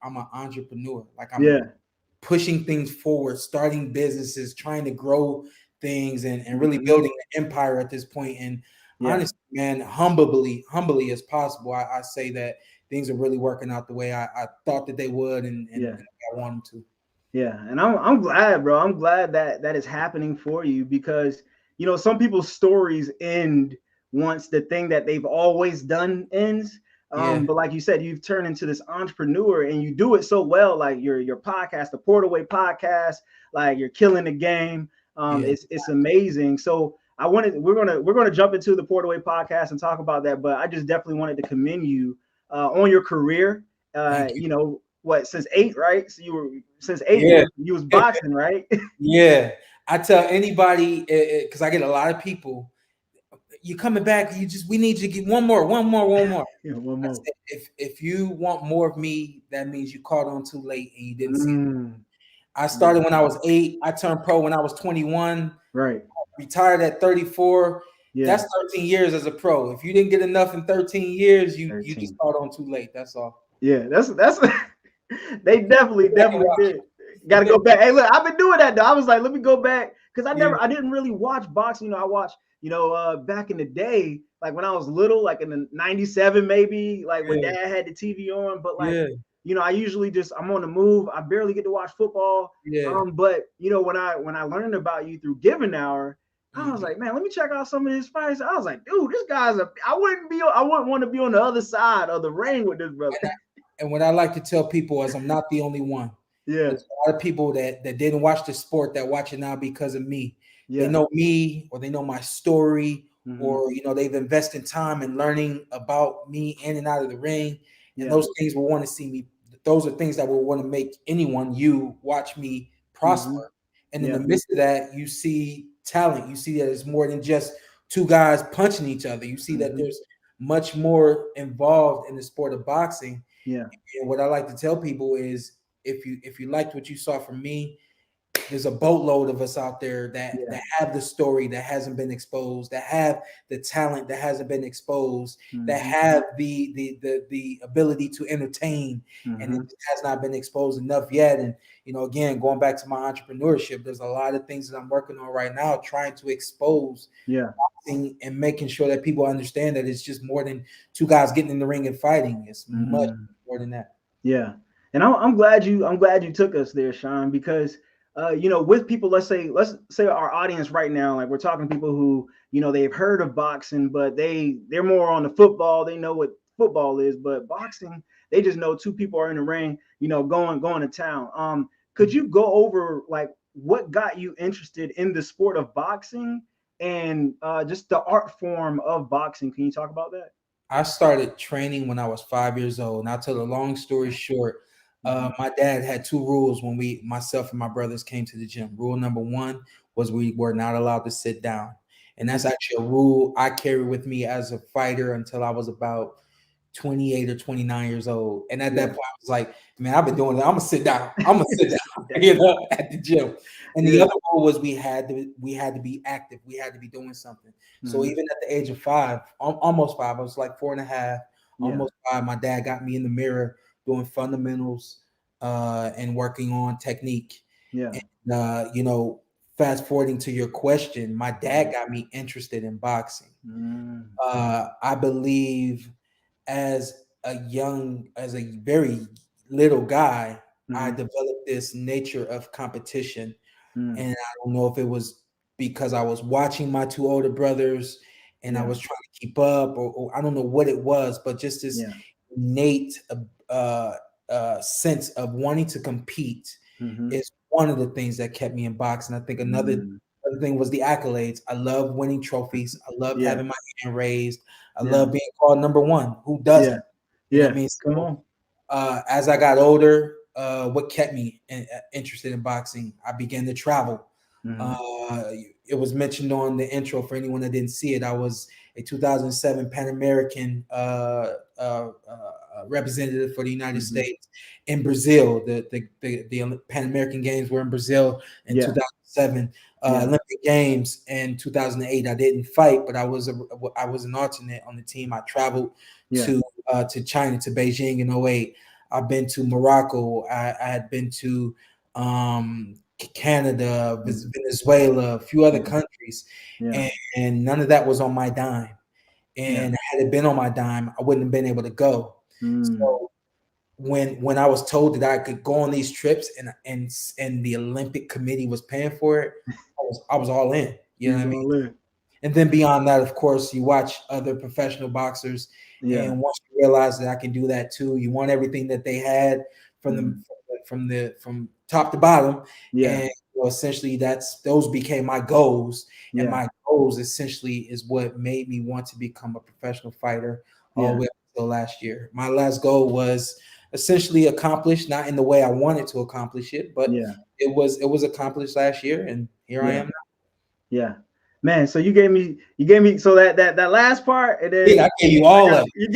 I'm an entrepreneur. Like I'm pushing things forward, starting businesses, trying to grow things, and really building an empire at this point. And honestly, man, humbly as possible, I say that things are really working out the way I thought that they would, and I want them to. Yeah, and I'm glad, bro. I'm glad that is happening for you, because some people's stories end once the thing that they've always done ends. But like you said, you've turned into this entrepreneur, and you do it so well. Like your podcast, the PorterWay podcast, like you're killing the game. It's amazing. So we're gonna jump into the PorterWay podcast and talk about that. But I just definitely wanted to commend you on your career. What, since 8, right? So since 8 you was boxing, right? Yeah. I tell anybody, because I get a lot of people, you coming back, we need you to get one more. Yeah, one more. If you want more of me, that means you caught on too late and you didn't see it. I started when I was 8. I turned pro when I was 21. Right. Retired at 34. Yeah. That's 13 years as a pro. If you didn't get enough in 13 years, you just caught on too late. That's all. Yeah, that's they definitely did. Got to go back. Hey, look, I've been doing that though. I was like, let me go back, because I didn't really watch boxing. I watched, back in the day, like when I was little, like in the 97 maybe, like when Dad had the TV on. But like, I usually I'm on the move. I barely get to watch football. But when I learned about you through Giving Hour, I was like, man, let me check out some of his fights. I was like, dude, this guy's I wouldn't want to be on the other side of the ring with this brother. And what I like to tell people is I'm not the only one. Yeah. There's a lot of people that didn't watch the sport that watch it now because of me. They know me, or they know my story, or they've invested time in learning about me in and out of the ring. And those things will want to see me. Those are things that will want to make you watch me prosper. And in the midst of that, you see talent. You see that it's more than just two guys punching each other. You see that there's much more involved in the sport of boxing. Yeah. And what I like to tell people is, if you liked what you saw from me, there's a boatload of us out there that have the story that hasn't been exposed, that have the talent that hasn't been exposed, that have the ability to entertain, and it has not been exposed enough yet. And again, going back to my entrepreneurship, there's a lot of things that I'm working on right now, trying to expose boxing and making sure that people understand that it's just more than two guys getting in the ring and fighting. It's much more than that. Yeah. And I'm glad you took us there, Shawn, because with people, let's say our audience right now, like we're talking to people who, they've heard of boxing, but they're more on the football. They know what football is, but boxing, they just know two people are in the ring, going to town. Could you go over like what got you interested in the sport of boxing and just the art form of boxing? Can you talk about that? I started training when I was 5 years old. And I'll tell a long story short. My dad had two rules when myself and my brothers came to the gym. Rule number 1 was we were not allowed to sit down. And that's actually a rule I carried with me as a fighter until I was about 28 or 29 years old. And at that point, I was like, man, I've been doing that. I'm going to sit down. At the gym. And the other rule was we had to be active. We had to be doing something. So even at the age of 5, almost 5, I was like 4.5, almost 5, my dad got me in the mirror doing fundamentals and working on technique. Yeah. And, fast forwarding to your question, my dad got me interested in boxing. I believe as a very little guy, I developed this nature of competition. And I don't know if it was because I was watching my two older brothers and I was trying to keep up, or I don't know what it was, but just this innate sense of wanting to compete is one of the things that kept me in boxing. I think another thing was the accolades. I love winning trophies. I love having my hand raised. I love being called number 1. Who doesn't? You know what I mean? Come on. As I got older, what kept me interested in boxing, I began to travel. It was mentioned on the intro for anyone that didn't see it. I was a 2007 Pan American representative for the United States in Brazil. The Pan American Games were in Brazil in 2007. Olympic Games in 2008. I didn't fight, but I was an alternate on the team. I traveled to China, to Beijing in 2008. I've been to Morocco. I had been to Canada, Venezuela, a few other countries, and none of that was on my dime. And had it been on my dime, I wouldn't have been able to go. So when I was told that I could go on these trips and the Olympic Committee was paying for it, I was all in. You know what I mean? And then beyond that, of course, you watch other professional boxers, and once you realize that I can do that too, you want everything that they had from top to bottom. And essentially, those became my goals, and my goals essentially is what made me want to become a professional fighter all the way up until last year. My last goal was essentially accomplished, not in the way I wanted to accomplish it, but it was accomplished last year, and here I am now. Yeah. Man, so you gave me so that last part, and then I gave you all of it. You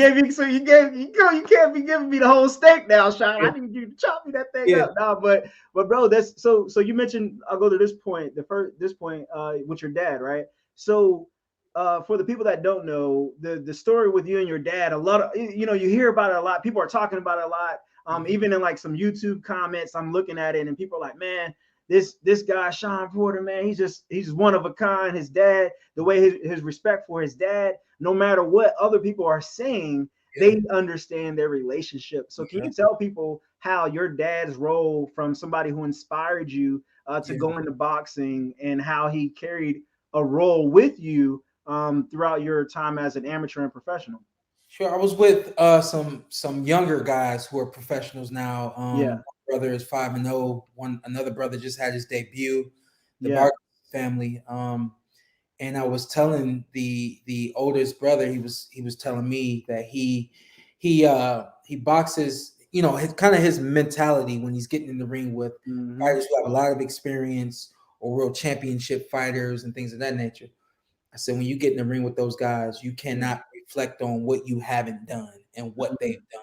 can't be giving me the whole steak now, Shawn. I need you to chop me that thing up now. But bro, that's so you mentioned, I'll go to this point, with your dad, right? So for the people that don't know, the story with you and your dad, a lot of, you hear about it a lot. People are talking about it a lot. Even in like some YouTube comments, I'm looking at it and people are like, man, this guy, Shawn Porter, man, he's one of a kind. His dad, the way his respect for his dad, no matter what other people are saying, they understand their relationship. So can you tell people how your dad's role from somebody who inspired you to go into boxing, and how he carried a role with you throughout your time as an amateur and professional? Sure. I was with some younger guys who are professionals now. My brother is 5-0. Another brother just had his debut. The Barker family. And I was telling the oldest brother, he was telling me that he boxes, his mentality when he's getting in the ring with fighters who have a lot of experience, or world championship fighters and things of that nature. I said, when you get in the ring with those guys, you cannot reflect on what you haven't done and what they've done.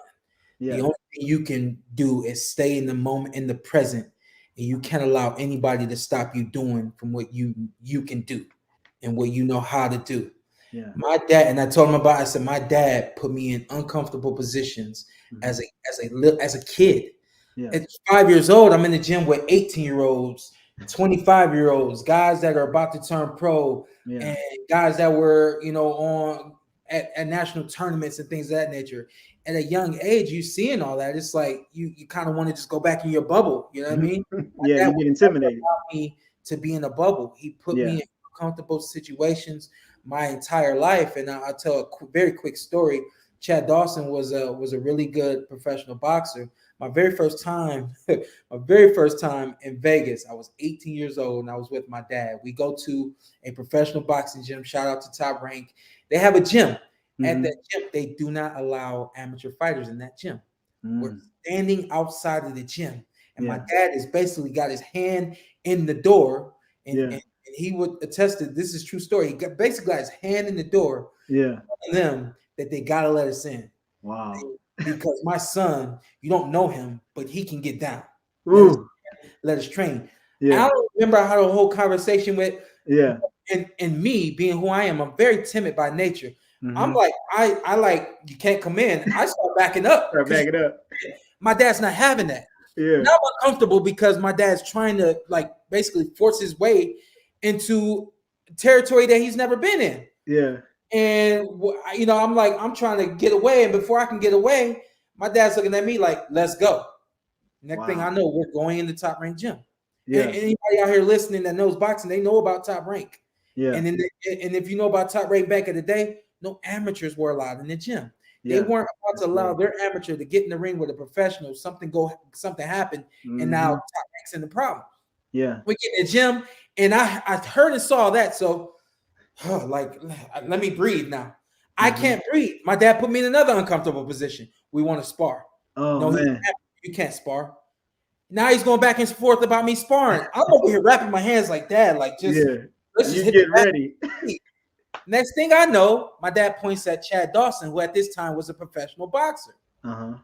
The only thing you can do is stay in the moment, in the present, and you can't allow anybody to stop you doing from what you can do and what you know how to do. My dad, and I told him about it, I said, my dad put me in uncomfortable positions as a kid. At 5 years old, I'm in the gym with 18-year-olds, 25-year-olds, guys that are about to turn pro, and guys that were, on at national tournaments and things of that nature. At a young age, you seeing all that, it's like you kind of want to just go back in your bubble. You know what I mean? You get intimidated. Me to be in a bubble. He put me in uncomfortable situations my entire life, and I'll tell a very quick story. Chad Dawson was a really good professional boxer. My very first time in Vegas, I was 18 years old, and I was with my dad. We go to a professional boxing gym. Shout out to Top Rank. They have a gym. At that gym, they do not allow amateur fighters in that gym. We're standing outside of the gym, and my dad has basically got his hand in the door, and he would attest to this is true story. He basically got his hand in the door, telling them that they gotta let us in. Wow. Because my son, you don't know him, but he can get down. Let us train. I don't remember how the whole conversation went. And me being who I am, I'm very timid by nature. I'm like, I like, you can't come in. I start backing up. My dad's not having that. Now I'm uncomfortable because my dad's trying to like basically force his way into territory that he's never been in. And I'm like, I'm trying to get away, and before I can get away, my dad's looking at me like, "Let's go." Next thing I know, we're going in the Top Rank gym. And anybody out here listening that knows boxing, they know about Top Rank. And if you know about Top Rank back in the day, no amateurs were allowed in the gym. They weren't about to allow their amateur to get in the ring with a professional. Something happened, and now Top Rank's in the problem. We get in the gym, and I heard and saw that, so. Like, let me breathe now. I can't breathe. My dad put me in another uncomfortable position. We want to spar. No, man. You can't spar. Now he's going back and forth about me sparring. I'm over here wrapping my hands like, Dad, like let's just get ready. Next thing I know, my dad points at Chad Dawson, who at this time was a professional boxer. 6'2",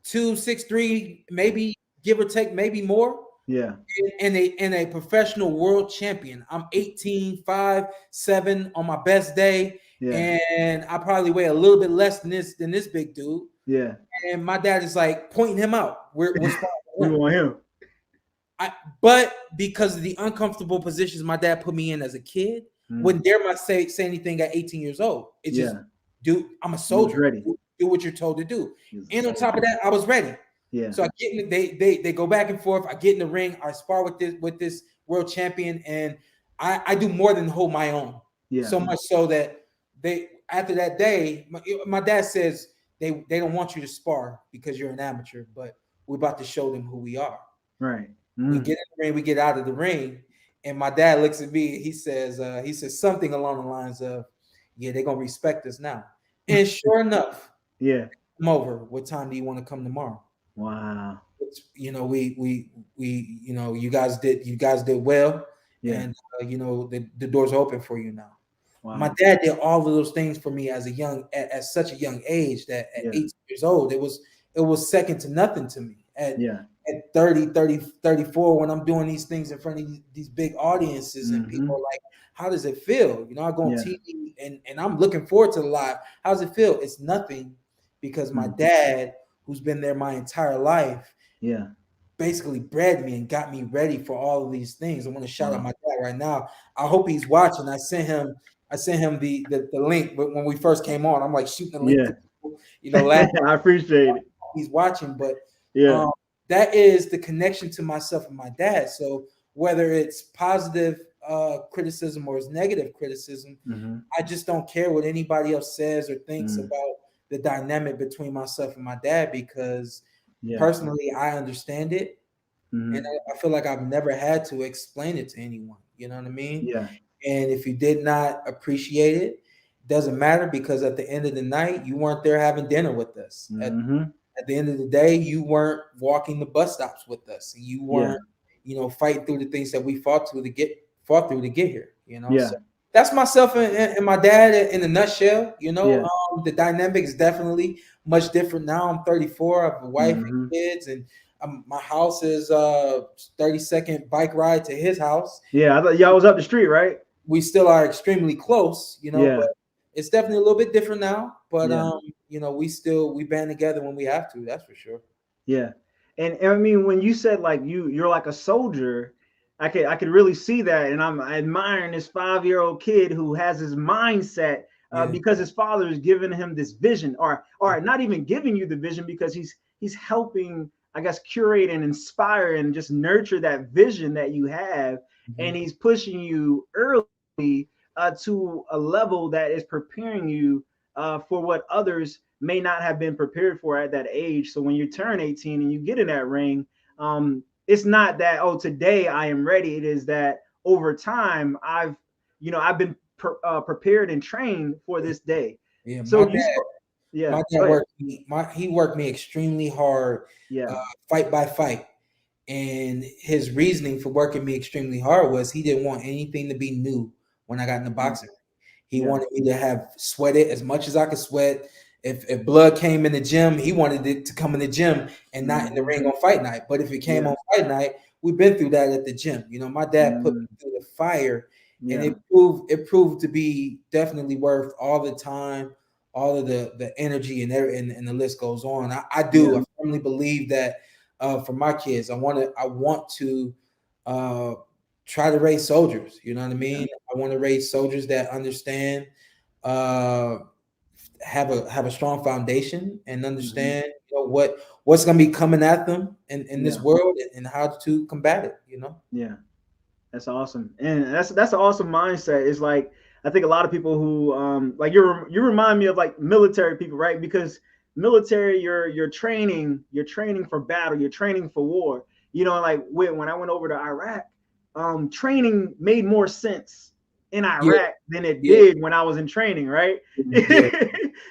6'3", maybe give or take, maybe more. And a professional world champion. I'm 18, 5'7" on my best day. And I probably weigh a little bit less than this big dude. Yeah. And my dad is like pointing him out. We're sparring You want him. But because of the uncomfortable positions my dad put me in as a kid, wouldn't dare say anything at 18 years old. It's just, dude, I'm a soldier. Ready. Do what you're told to do. And on top of that, I was ready. Yeah. So I get in, they go back and forth. I get in the ring. I spar with this world champion, and I do more than hold my own. Yeah. So much so that after that day, my dad says they don't want you to spar because you're an amateur, but we're about to show them who we are. Right. We get in the ring, we get out of the ring, and my dad looks at me. He says something along the lines of, "Yeah, they're gonna respect us now." And sure enough, I'm over. What time do you want to come tomorrow? Wow. You know, we you know, you guys did well, and you know, the doors are open for you now. Wow. My dad did all of those things for me as such a young age that at 18 years old, it was second to nothing to me. At 30, 34, when I'm doing these things in front of these big audiences and people are like, how does it feel? You know, I go on TV and I'm looking forward to the live. How does it feel? It's nothing, because my dad, who's been there my entire life, basically bred me and got me ready for all of these things. I want to shout out my dad right now. I hope he's watching. I sent him the link, but when we first came on, I'm like shooting the link to people, you know, I appreciate it. He's watching, but that is the connection to myself and my dad. So whether it's positive criticism or it's negative criticism, I just don't care what anybody else says or thinks about the dynamic between myself and my dad, because personally I understand it, and I feel like I've never had to explain it to anyone. You know what I mean? Yeah. And if you did not appreciate it, doesn't matter, because at the end of the night, you weren't there having dinner with us. At the end of the day, you weren't walking the bus stops with us. You weren't, you know, fighting through the things that we fought through to get here. You know, so that's myself and my dad in a nutshell. You know, the dynamic is definitely much different now. I'm 34. I have a wife and kids, and my house is 30-second bike ride to his house. Yeah, I thought y'all was up the street, right? We still are extremely close, you know, but it's definitely a little bit different now. But you know, we band together when we have to. That's for sure. Yeah, and I mean, when you said like you're like a soldier, I could really see that, and I'm admiring this 5-year-old kid who has his mindset because his father is giving him this vision, or not even giving you the vision, because he's helping, I guess, curate and inspire and just nurture that vision that you have, and he's pushing you early to a level that is preparing you for what others may not have been prepared for at that age. So when you turn 18 and you get in that ring, it's not that, oh, today I am ready. It is that over time I've been prepared and trained for this day. Yeah. So my dad worked me extremely hard, fight by fight. And his reasoning for working me extremely hard was he didn't want anything to be new when I got in the boxing. He wanted me to have sweated as much as I could sweat. If blood came in the gym, he wanted it to come in the gym and not in the ring on fight night. But if it came on fight night, we've been through that at the gym. You know, my dad put me through the fire, and it proved to be definitely worth all the time, all of the energy, and the list goes on. I firmly believe that for my kids, I want to try to raise soldiers. You know what I mean? I want to raise soldiers that understand, have a strong foundation, and understand you know what's going to be coming at them in this world, and how to combat it. You know? Yeah, that's awesome, and that's an awesome mindset. It's like, I think a lot of people who like you remind me of like military people, right? Because military, you're training for battle, you're training for war. You know, like when I went over to Iraq, training made more sense in Iraq than it did when I was in training, right?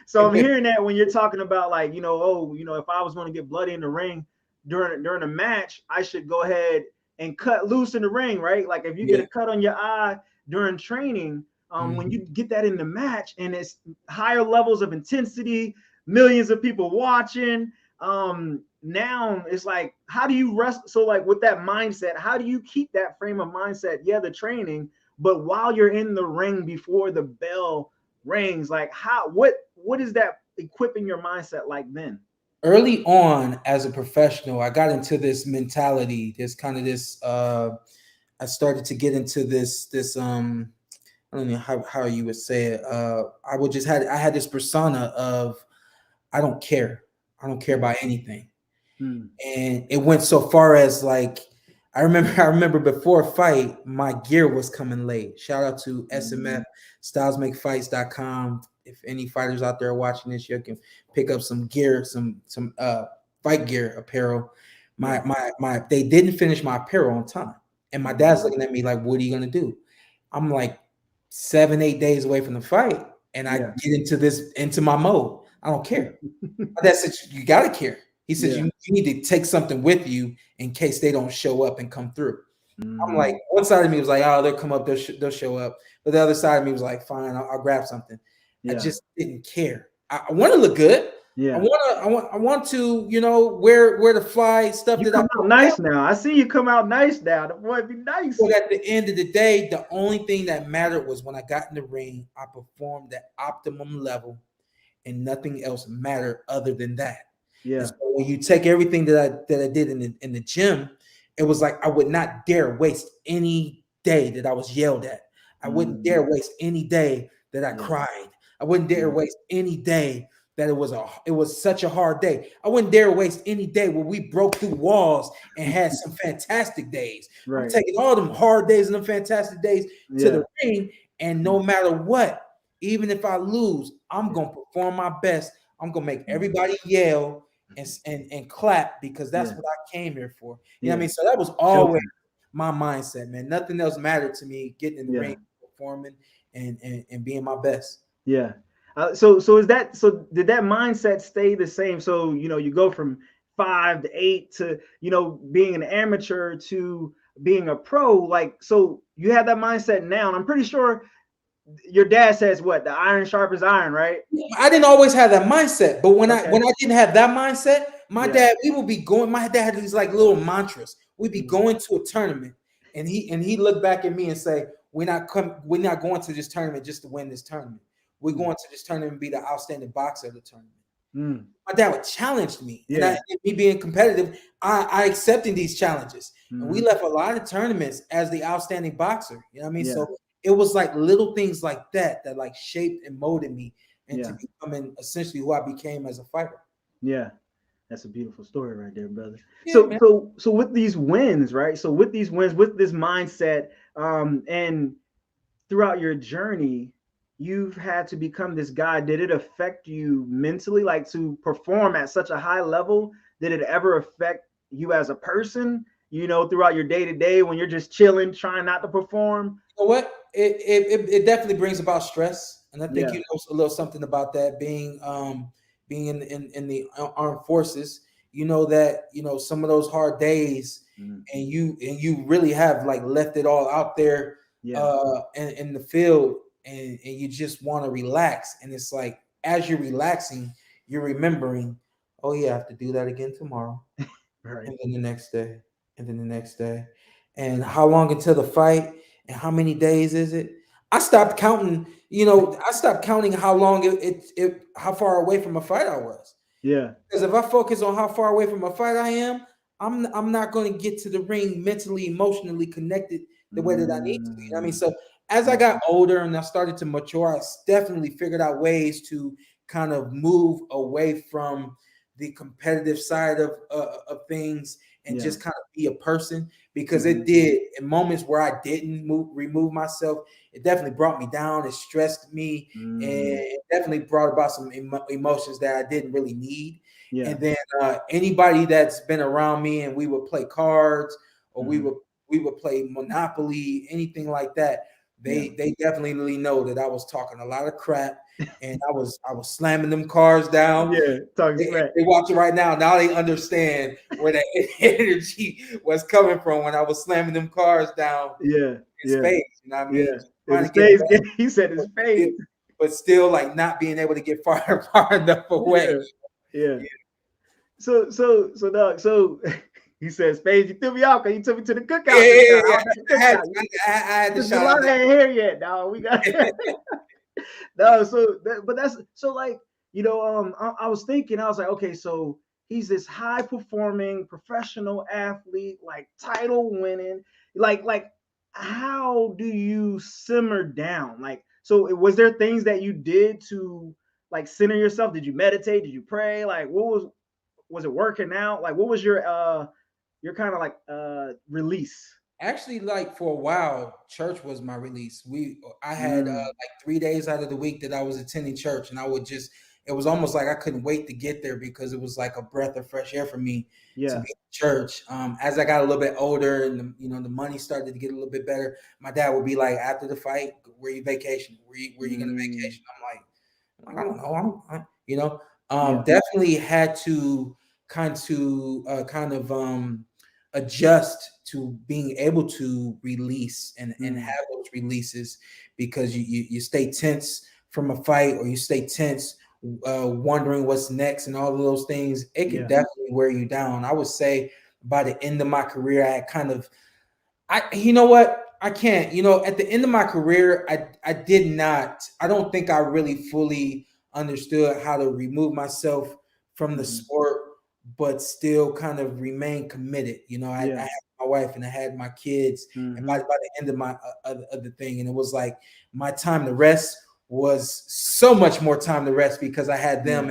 So I'm hearing that when you're talking about like, you know, if I was going to get bloody in the ring during a match, I should go ahead and cut loose in the ring, right? Like if you get a cut on your eye during training, when you get that in the match, and it's higher levels of intensity, millions of people watching, now it's like, how do you rest? So like with that mindset, how do you keep that frame of mindset? Yeah, the training, but while you're in the ring before the bell rings, like what is that equipping your mindset like then? Early on as a professional, I got into this mentality, this kind of this I started to get into this I don't know how you would say it. I had this persona of I don't care. I don't care about anything. And it went so far as like I remember before a fight, my gear was coming late. Shout out to SMF stylesmakefights.com. If any fighters out there watching this, you can pick up some gear, some fight gear apparel. My they didn't finish my apparel on time. And my dad's looking at me like, what are you gonna do? I'm like 7-8 days away from the fight, and I get into my mode. I don't care. That's it. You gotta care. He says you need to take something with you in case they don't show up and come through. I'm like, one side of me was like, oh, they'll come up, they'll show up. But the other side of me was like, fine, I'll grab something. I just didn't care. I want to look good. I want to, wear the fly stuff. You come out nice now. I see you come out nice now. The boy be nice. But at the end of the day, the only thing that mattered was when I got in the ring, I performed at optimum level, and nothing else mattered other than that. Yeah. So when you take everything that I did in the gym, it was like I would not dare waste any day that I was yelled at. I wouldn't dare waste any day that I cried. I wouldn't dare waste any day that it was such a hard day. I wouldn't dare waste any day where we broke through walls and had some fantastic days. Right. I'm taking all them hard days and them fantastic days to the ring, and no matter what, even if I lose, I'm gonna perform my best. I'm gonna make everybody yell and clap because that's what I came here for. You know what I mean? So that was always my mindset, man. Nothing else mattered to me getting in the ring, performing and being my best. Yeah. So did that mindset stay the same? So, you go from 5 to 8 to, being an amateur to being a pro, like, so you have that mindset now. And I'm pretty sure your dad says what, the iron sharpens iron, right? I didn't always have that mindset, but when I didn't have that mindset, my dad, we would be going. My dad had these like little mantras. We'd be going to a tournament, and he looked back at me and say, "We're not going to this tournament just to win this tournament. We're going to this tournament and be the outstanding boxer of the tournament." My dad would challenge me, and me being competitive, I accepted these challenges, and we left a lot of tournaments as the outstanding boxer. You know what I mean? So it was like little things like that like shaped and molded me into becoming essentially who I became as a fighter. Yeah, that's a beautiful story right there, brother. Yeah, so with these wins, right? So with these wins, with this mindset, and throughout your journey, you've had to become this guy. Did it affect you mentally, like to perform at such a high level? Did it ever affect you as a person, throughout your day to day when you're just chilling, trying not to perform? You know what? It definitely brings about stress, and I think you know a little something about that. Being in the armed forces, that some of those hard days, and you really have like left it all out there, in the field, and you just want to relax, and it's like as you're relaxing, you're remembering, oh yeah, I have to do that again tomorrow, right, and then the next day, and then the next day, and how long until the fight. And how many days is it? I stopped counting. I stopped counting how long how far away from a fight I was. Yeah. Because if I focus on how far away from a fight I am, I'm not going to get to the ring mentally, emotionally connected the way that I need to be. You know what I mean? So as I got older and I started to mature, I definitely figured out ways to kind of move away from the competitive side of things and just kind of be a person, because it did in moments where I didn't remove myself. It definitely brought me down. It stressed me, and it definitely brought about some emotions that I didn't really need. Yeah. And then anybody that's been around me and we would play cards or we would play Monopoly, anything like that. They definitely know that I was talking a lot of crap and I was slamming them cards down. Yeah, talking smack. They watch it right now. Now they understand where that energy was coming from when I was slamming them cards down. Yeah, in space. You know what I mean? Yeah. His face. He said his face. But still, like not being able to get far enough away. Yeah. So Doug. So he said, "Spades, you threw me off because you took me to the cookout." I had to shout out. Ain't here yet, dog. We got no. So, but that's so like I was thinking. I was like, okay, so he's this high performing professional athlete, like title winning. Like how do you simmer down? Like, so was there things that you did to like center yourself? Did you meditate? Did you pray? Like, what was it working out? Like, what was your kind of like release? Actually, like for a while, church was my release. I had Mm, like 3 days out of the week that I was attending church, and I would just, it was almost like I couldn't wait to get there because it was like a breath of fresh air for me to yeah. be in church. As I got a little bit older and the money started to get a little bit better, my dad would be like, after the fight, where you vacation? Where you gonna Mm, vacation? I don't know. yeah. Definitely had to kind of adjust to being able to release and Mm, have those releases because you stay tense from a fight, or you stay tense wondering what's next, and all of those things. It can yeah. definitely wear you down. I would say by the end of my career, I had kind of, you know what? I can't. At the end of my career, I did not. I don't think I really fully understood how to remove myself from the Hmm. sport, but still kind of remain committed. I Yeah. had my wife and I had my kids, and by Hmm. the end of my of the thing, and it was like my time to rest was so much more time to rest because I had Yeah.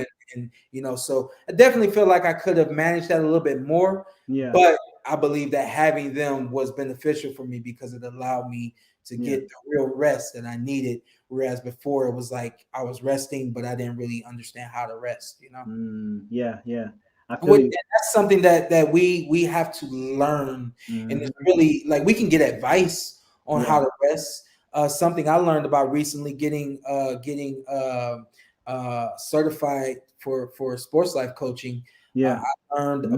them, so I definitely feel like I could have managed that a little bit more, Yeah. but I believe that having them was beneficial for me because it allowed me to Yeah. get the real rest that I needed. Whereas before it was like I was resting, but I didn't really understand how to rest. Mm, yeah. Yeah. I feel And you. that's something that we have to learn, and it's Hmm. really like we can get advice on Yeah. how to rest. Something I learned about recently, getting certified for sports life coaching. Yeah. I learned Mm,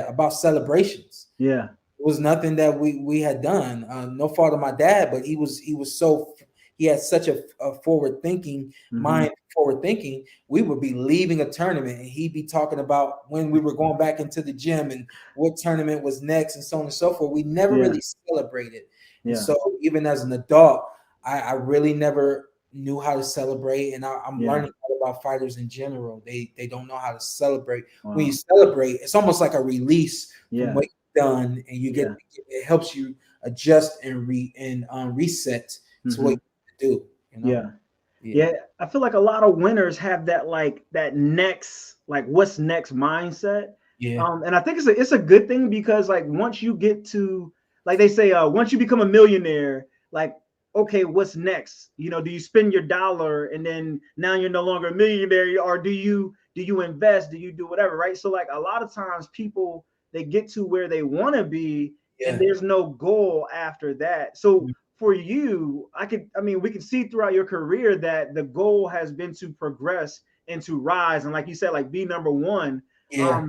about celebrations. yeah. It was nothing that we had done. No fault of my dad, but he had such a forward thinking Hmm. mind. Forward thinking, we would be leaving a tournament, and he'd be talking about when we were going back into the gym and what tournament was next, and so on and so forth. We never Yeah. really celebrated, and Yeah. so even as an adult, I really never knew how to celebrate, and I'm Yeah. learning about fighters in general. They don't know how to celebrate. When you Wow. celebrate, it's almost like a release from Yeah. what done, and Yeah. it helps you adjust and reset to what Hmm. you do. Yeah. Yeah, Yeah, I feel like a lot of winners have that like that next like what's next mindset. yeah, And I think it's a good thing because like once you get to like they say once you become a millionaire, like okay, what's next? Do you spend your dollar and then now you're no longer a millionaire, or do you invest? Do you do whatever, right? So like a lot of times people they get to where they want to be and yeah, there's no goal after that. So for you, I mean, we can see throughout your career that the goal has been to progress and to rise, and like you said, like be number one. yeah.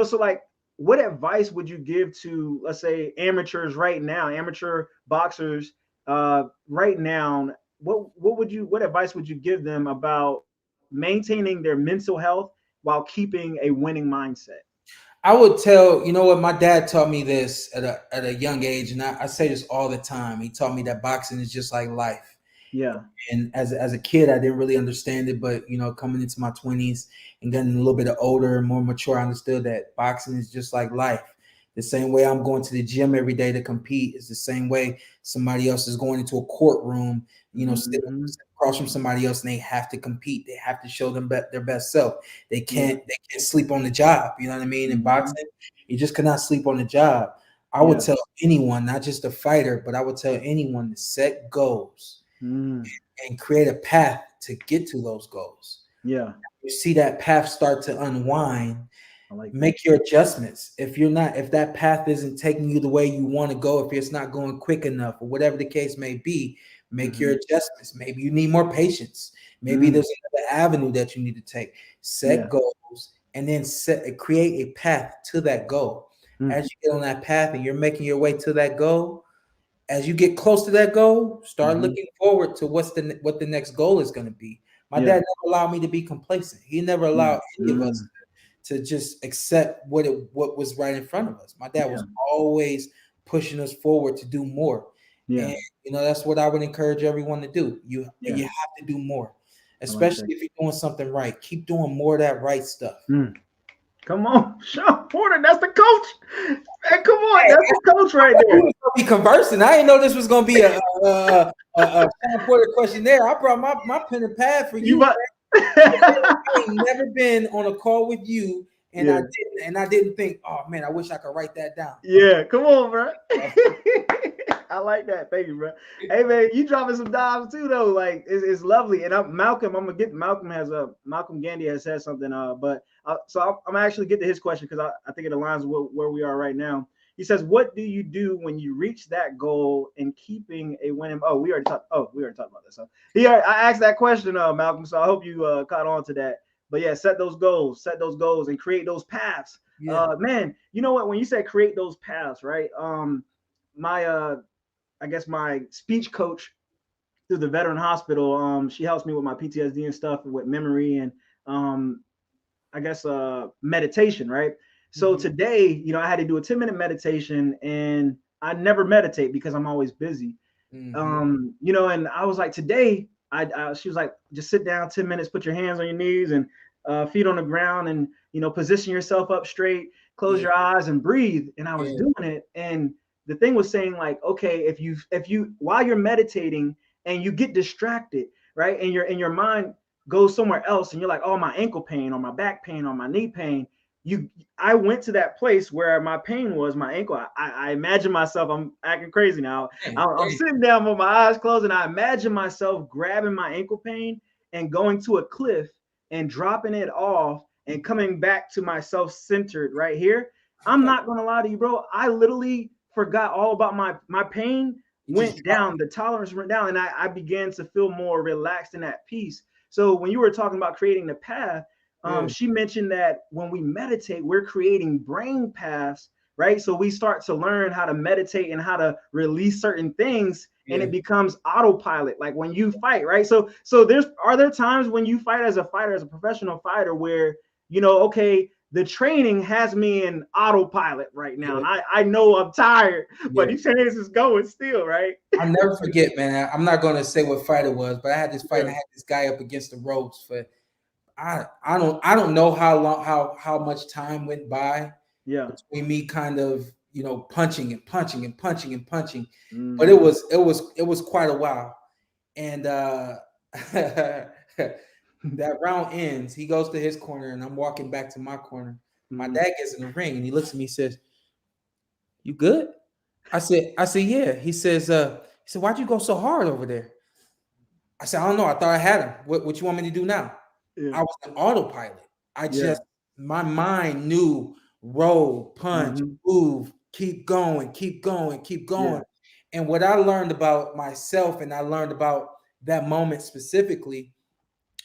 So like, what advice would you give to, let's say, amateurs right now, amateur boxers, right now? What advice would you give them about maintaining their mental health while keeping a winning mindset? I would tell, what, my dad taught me this at a young age, and I say this all the time. He taught me that boxing is just like life. Yeah. And as a kid, I didn't really understand it, but coming into my 20s and getting a little bit older and more mature, I understood that boxing is just like life. The same way I'm going to the gym every day to compete is the same way somebody else is going into a courtroom, sitting Hmm. across from somebody else, and they have to compete. They have to show them their best self. They Yeah. can't sleep on the job. You know what I mean? In Hmm. boxing, you just cannot sleep on the job. I would Yeah. tell anyone, not just a fighter, but I would tell anyone to set goals Mm. and create a path to get to those goals. Yeah. You see that path start to unwind, I like that. make your adjustments. If that path isn't taking you the way you want to go, if it's not going quick enough, or whatever the case may be, make your Hmm. adjustments. Maybe you need more patience. Maybe Mm. there's another avenue that you need to take. Set Yeah. goals and then create a path to that goal. Mm. As you get on that path and you're making your way to that goal, as you get close to that goal, start Hmm. looking forward to what the next goal is going to be. My dad Yeah. never allowed me to be complacent. He never Yeah. allowed any of us Mm. to just accept what was right in front of us. My dad Yeah. was always pushing us forward to do more, Yeah. and that's what I would encourage everyone to do. You Yeah. have to do more, especially if you're doing something right. Keep doing more of that right stuff. Come on, Shawn Porter, that's the coach. Man, come on, that's the coach right there. We be conversing. I didn't know this was gonna be a Shawn Porter questionnaire. I brought my pen and pad for you. I ain't never been on a call with you, and I didn't think, oh man, I wish I could write that down. Yeah, come on, bro. I like that. Thank you, bro. Hey man, you dropping some dimes too, though. Like it's lovely. And Malcolm. I'm gonna get Malcolm Gandy has said something. So I'm actually get to his question because I think it aligns with where we are right now. He says, "What do you do when you reach that goal in keeping a winning?" Oh, we already talked about this. So I asked that question, Malcolm. So I hope you caught on to that. But yeah, set those goals, and create those paths. Yeah. Man, you know what? When you said create those paths, right? I guess my speech coach through the veteran hospital, she helps me with my PTSD and stuff, with memory and I guess meditation, right? So today, I had to do a 10-minute meditation, and I never meditate because I'm always busy. And I was like, today, she was like, just sit down 10 minutes, put your hands on your knees and feet on the ground, and position yourself up straight, close your eyes and breathe. And I was doing it, and the thing was saying like, okay, if you while you're meditating and you get distracted, right, and your mind goes somewhere else, and you're like, oh, my ankle pain or my back pain or my knee pain, I went to that place where my pain was, my ankle. I imagine myself, I'm acting crazy now. I'm sitting down with my eyes closed, and I imagine myself grabbing my ankle pain and going to a cliff and dropping it off and coming back to myself centered right here. I'm not gonna lie to you, bro. I literally forgot all about my pain, went down, the tolerance went down, and I began to feel more relaxed and at peace. So when you were talking about creating the path, she mentioned that when we meditate, we're creating brain paths, right? So we start to learn how to meditate and how to release certain things, and it becomes autopilot. Like when you fight, right? So are there times when you fight as a professional fighter, where okay, the training has me in autopilot right now, and I know I'm tired, but these hands is going still, right? I'll never forget, man. I'm not going to say what fight it was, but I had this fight. And I had this guy up against the ropes for I don't know how much time went by between me kind of punching and punching and punching and punching, but it was quite a while, and that round ends. He goes to his corner, and I'm walking back to my corner. My dad gets in the ring, and he looks at me, and says, "You good?" I said, "Yeah." He said, "Why'd you go so hard over there?" I said, "I don't know. I thought I had him. What you want me to do now?" I was an autopilot. My mind knew roll, punch, move, keep going. Yeah. And what I learned about myself, and I learned about that moment specifically,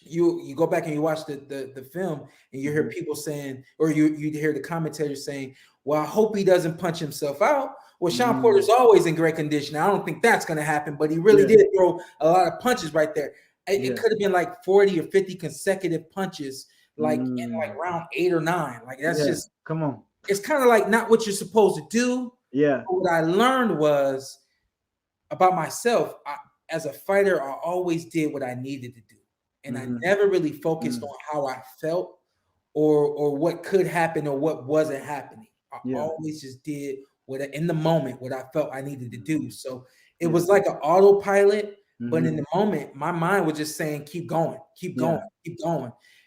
you go back and you watch the film, and you hear people saying, or you hear the commentators saying, well, I hope he doesn't punch himself out. Well, Shawn Porter's always in great condition. I don't think that's going to happen, but he really did throw a lot of punches right there. It could have been like 40 or 50 consecutive punches, like in like round 8 or 9. Like that's just, come on. It's kind of like not what you're supposed to do. Yeah. But what I learned was about myself. As a fighter, I always did what I needed to do. And I never really focused on how I felt or what could happen or what wasn't happening. I always just did in the moment what I felt I needed to do. So it was like an autopilot, but in the moment, my mind was just saying, keep going, keep going.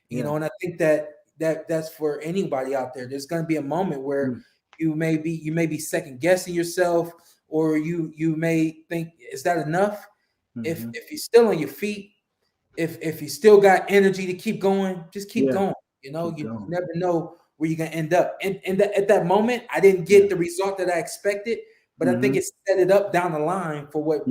You know, and I think that's for anybody out there. There's going to be a moment where you may be second guessing yourself, or you may think, is that enough? If you're still on your feet, if you still got energy to keep going, just keep going. You never know where you're gonna end up. And at that moment, I didn't get the result that I expected, but I think it set it up down the line for what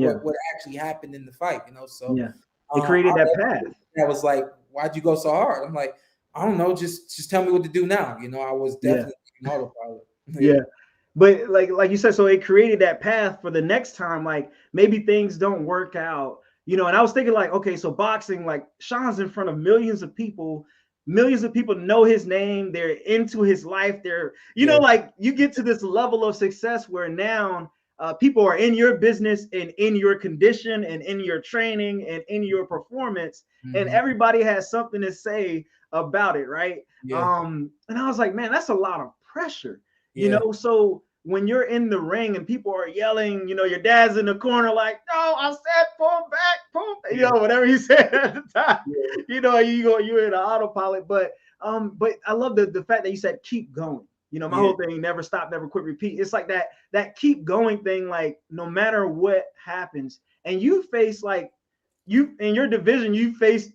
actually happened in the fight. So it created that path. I was like, why'd you go so hard? I'm like, I don't know, just tell me what to do now. I was definitely an autopilot. But like you said, so it created that path for the next time. Like maybe things don't work out. And I was thinking like, okay, so boxing, like Shawn's in front of millions of people know his name. They're into his life. They're, like you get to this level of success where now people are in your business and in your condition and in your training and in your performance, and everybody has something to say about it, right? And I was like, man, that's a lot of pressure, you know. So when you're in the ring and people are yelling, you know, your dad's in the corner like, no, I said pull back, you know, whatever he said at the time, you know, you're in an autopilot. But I love the fact that you said keep going. You know, my whole thing, never stop, never quit, repeat. It's like that keep going thing, like no matter what happens. And you face like you in your division, you faced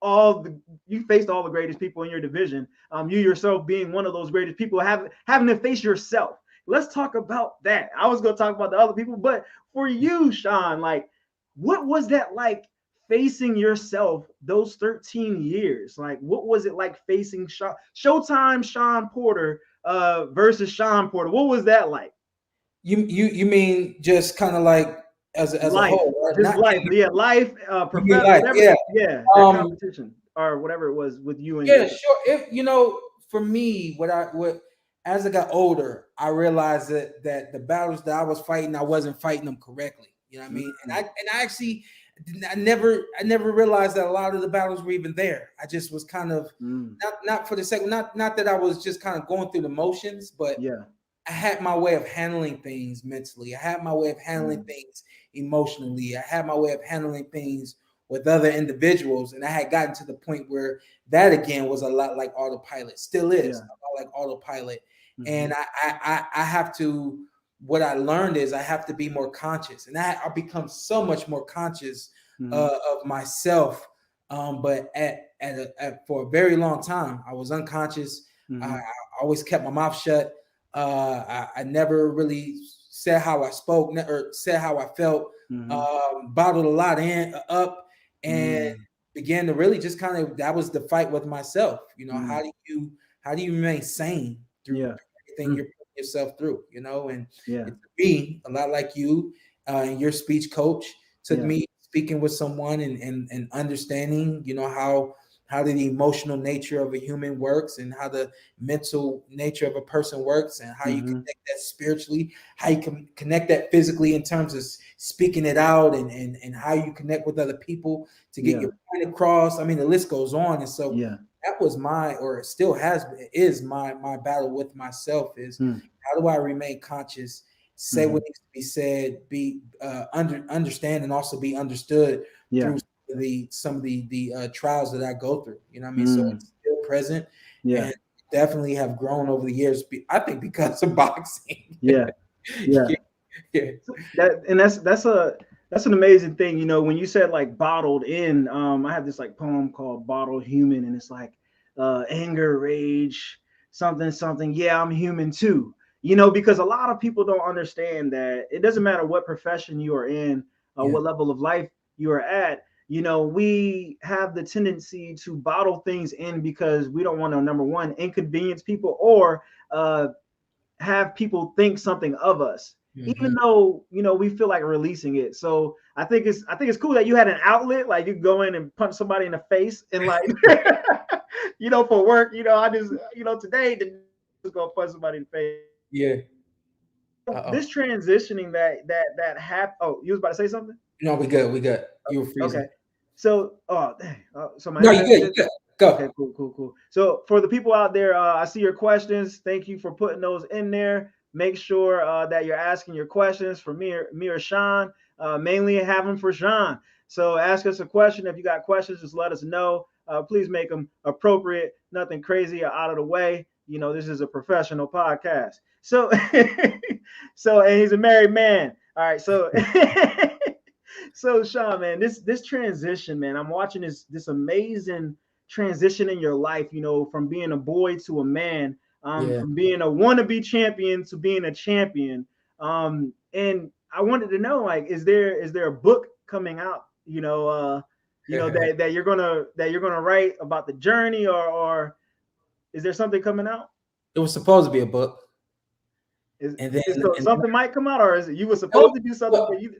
all the greatest people in your division. You yourself being one of those greatest people, having to face yourself. Let's talk about that. I was going to talk about the other people, but for you, Shawn, like, what was that like facing yourself those 13 years? Like, what was it like facing Showtime Shawn Porter versus Shawn Porter? What was that like? You mean just kind of like as a whole, right? Just life, life, professional, life, whatever, that competition or whatever it was with you and sure. If you know, for me, as I got older, I realized that the battles that I was fighting, I wasn't fighting them correctly. You know what I mean? And I actually, I never realized that a lot of the battles were even there. I just was kind of not for the sake, not that I was just kind of going through the motions, but I had my way of handling things mentally. I had my way of handling things emotionally. I had my way of handling things with other individuals, and I had gotten to the point where that again was a lot like autopilot. Still is a lot like autopilot. And I have to. What I learned is I have to be more conscious, and I become so much more conscious of myself. But for a very long time, I was unconscious. I always kept my mouth shut. I never really said how I spoke or said how I felt. Bottled a lot up, and began to really just kind of, that was the fight with myself. You know, how do you remain sane through everything you're putting yourself through, you know? And it took me a lot like you and your speech coach took me speaking with someone and understanding, you know, how the emotional nature of a human works and how the mental nature of a person works and how you connect that spiritually, how you can connect that physically in terms of speaking it out and how you connect with other people to get your point across. I mean, the list goes on. And so that was it still is my battle with myself is how do I remain conscious, say what needs to be said, be understand and also be understood through some of the trials that I go through, you know what I mean? So it's still present and definitely have grown over the years. I think because of boxing. That's an amazing thing. You know, when you said like bottled in, I have this like poem called Bottled Human, and it's like anger, rage, something. Yeah, I'm human too. You know, because a lot of people don't understand that it doesn't matter what profession you are in, what level of life you are at. You know, we have the tendency to bottle things in because we don't want to, number one, inconvenience people or have people think something of us, even though, you know, we feel like releasing it. So I think it's cool that you had an outlet, like you go in and punch somebody in the face and like, you know, for work, you know, I just, you know, today just gonna punch somebody in the face. This transitioning that happened. Oh, you was about to say something? No, we good. You were freezing. Okay. So, so my you good. Go. Okay, cool. So for the people out there, I see your questions. Thank you for putting those in there. Make sure that you're asking your questions for me or Shawn. Mainly have them for Shawn. So ask us a question. If you got questions, just let us know. Please make them appropriate, nothing crazy or out of the way. You know, this is a professional podcast. So, and he's a married man. All right, so. So Shawn, man, this transition, man, I'm watching this amazing transition in your life, you know, from being a boy to a man, from being a wannabe champion to being a champion. And I wanted to know, like, is there a book coming out, you know, that you're gonna write about the journey, or is there something coming out? It was supposed to be a book. Something might come out, or is it you were supposed to do something, but you?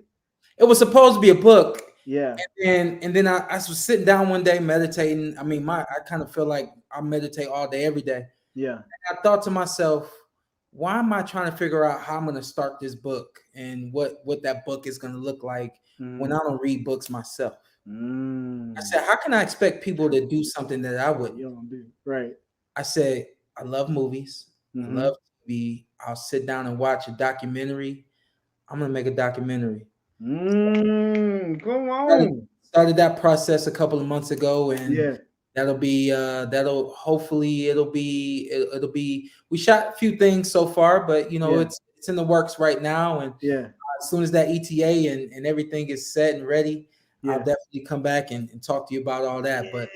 It was supposed to be a book. Yeah. And then I was sitting down one day meditating. I mean, I kind of feel like I meditate all day, every day. Yeah. And I thought to myself, why am I trying to figure out how I'm going to start this book and what that book is going to look like when I don't read books myself? I said, how can I expect people to do something that I wouldn't? You don't do. Right. I said, I love movies. I love TV. I'll sit down and watch a documentary. I'm going to make a documentary. Come on. Started that process a couple of months ago, and that'll be hopefully it'll be we shot a few things so far, but it's in the works right now, and as soon as that ETA and everything is set and ready, I'll definitely come back and talk to you about all that. But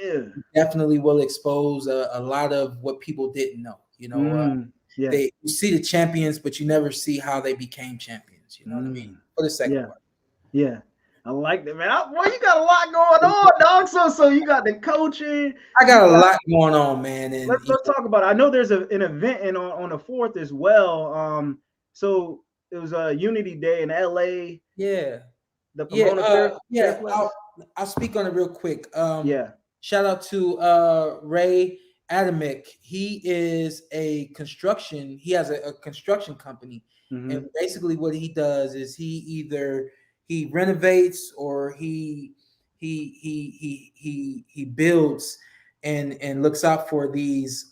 definitely will expose a lot of what people didn't know. You see the champions, but you never see how they became champions. You know what I mean? For the second part. Yeah. I like that, man. Boy, you got a lot going on, dog. So you got the coaching. I got a lot going on, man. And let's talk about it. I know there's an event on the 4th as well. So it was a Unity Day in LA. Yeah. The Pomona Fair I'll speak on it real quick. Shout out to Ray Adamick. He is he has a construction company. And basically what he does is he renovates or he builds and looks out for these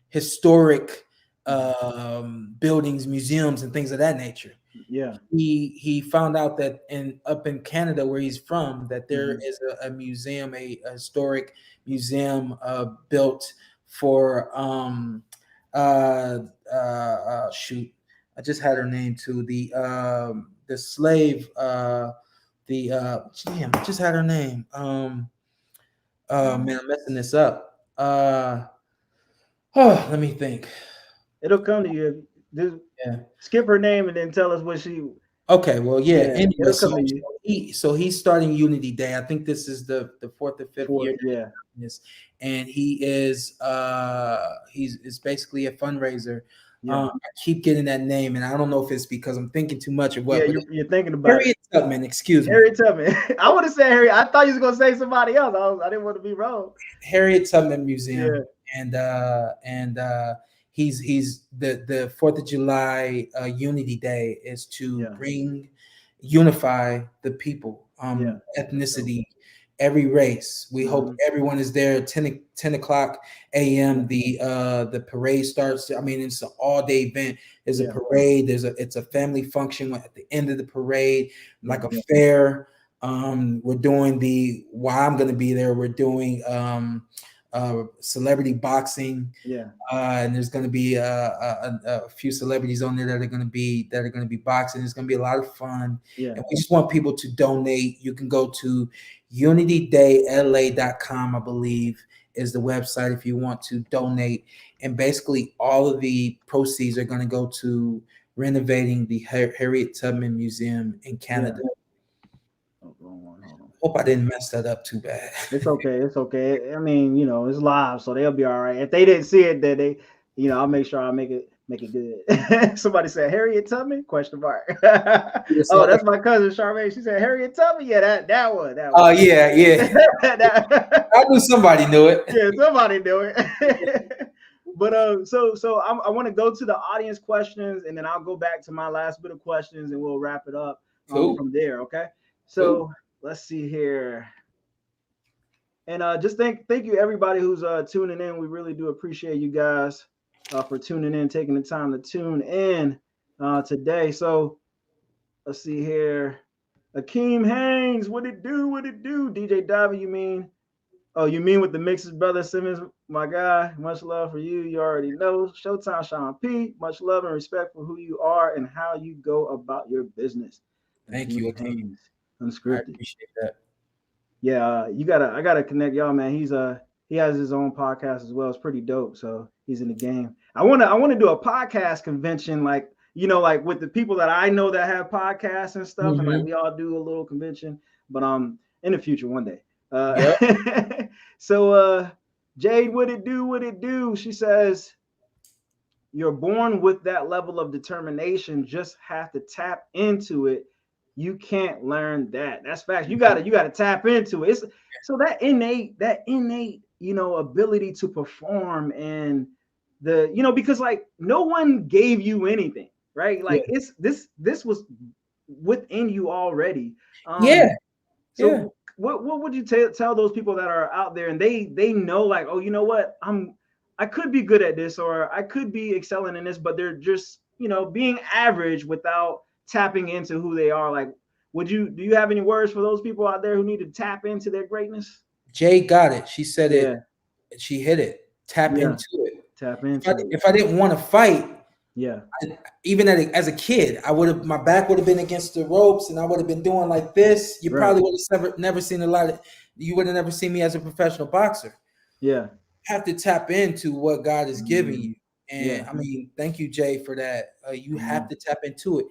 historic buildings, museums, and things of that nature. He found out that up in Canada where he's from, that there is a museum, a historic museum built for shoot, I just had her name too. The slave, I just had her name. Man, I'm messing this up. Let me think. It'll come to you. Skip her name and then tell us what she. Okay, well, anyway, so he's starting Unity Day. I think this is the 4th or 5th year. And he is he's basically a fundraiser. I keep getting that name, and I don't know if it's because I'm thinking too much or what. You're thinking about Harriet Tubman. Excuse me, Harriet Tubman. I would have said Harriet. I thought you was gonna say somebody else. I didn't want to be wrong. Harriet Tubman Museum, and he's the 4th of July Unity Day is to unify the people, ethnicity, every race. We hope everyone is there at 10 o'clock a.m. The parade starts. I mean, it's an all-day event. There's a parade. It's a family function at the end of the parade, like a fair. We're doing while I'm going to be there, we're doing celebrity boxing. And there's going to be a few celebrities on there that are going to be boxing. It's going to be a lot of fun. And we just want people to donate. You can go to unitydayla.com, I believe, is the website if you want to donate. And basically all of the proceeds are going to go to renovating the Harriet Tubman Museum in Canada. Hope I didn't mess that up too bad. It's okay. I mean, it's live, so they'll be all right. If they didn't see it, then I'll make sure I make it good. Somebody said Harriet Tubman? ? That's my cousin Charmaine. She said Harriet Tubman. Yeah, that one. Oh yeah. I knew somebody knew it. Yeah, somebody knew it. But so I want to go to the audience questions, and then I'll go back to my last bit of questions, and we'll wrap it up from there. Okay. So let's see here. And just thank you everybody who's tuning in. We really do appreciate you guys for tuning in, taking the time to tune in today. So let's see here. Akeem Haynes, what it do? DJ Davy, you mean with the Mixes brother Simmons, my guy. Much love for you. You already know. Showtime Shawn P. Much love and respect for who you are and how you go about your business. Thank you, Akeem. Unscripted. I appreciate that. Yeah, I gotta connect y'all, man. He has his own podcast as well. It's pretty dope. So he's in the game. I wanna do a podcast convention, like with the people that I know that have podcasts and stuff, and like we all do a little convention. But in the future, one day. So Jade, what it do? She says, you're born with that level of determination. Just have to tap into it. You can't learn that. That's facts. You gotta tap into it. So that innate, ability to perform and because like no one gave you anything, right? Like Yeah. this was within you already. Yeah. Yeah. So what would you tell those people that are out there and they know like, oh, you know what, I could be good at this, or I could be excelling in this, but they're just, being average without tapping into who they are. Like, do you have any words for those people out there who need to tap into their greatness? Jay got it. She said Yeah. it. She hit it. Tap Yeah. into it. Tap into it. If I didn't want to fight, Yeah. even as a kid, my back would have been against the ropes, and I would have been doing like this. You Right. probably would have never seen you would have never seen me as a professional boxer. Yeah. You have to tap into what God is giving you. And Yeah. I mean, thank you, Jay, for that. You have on. to tap into it.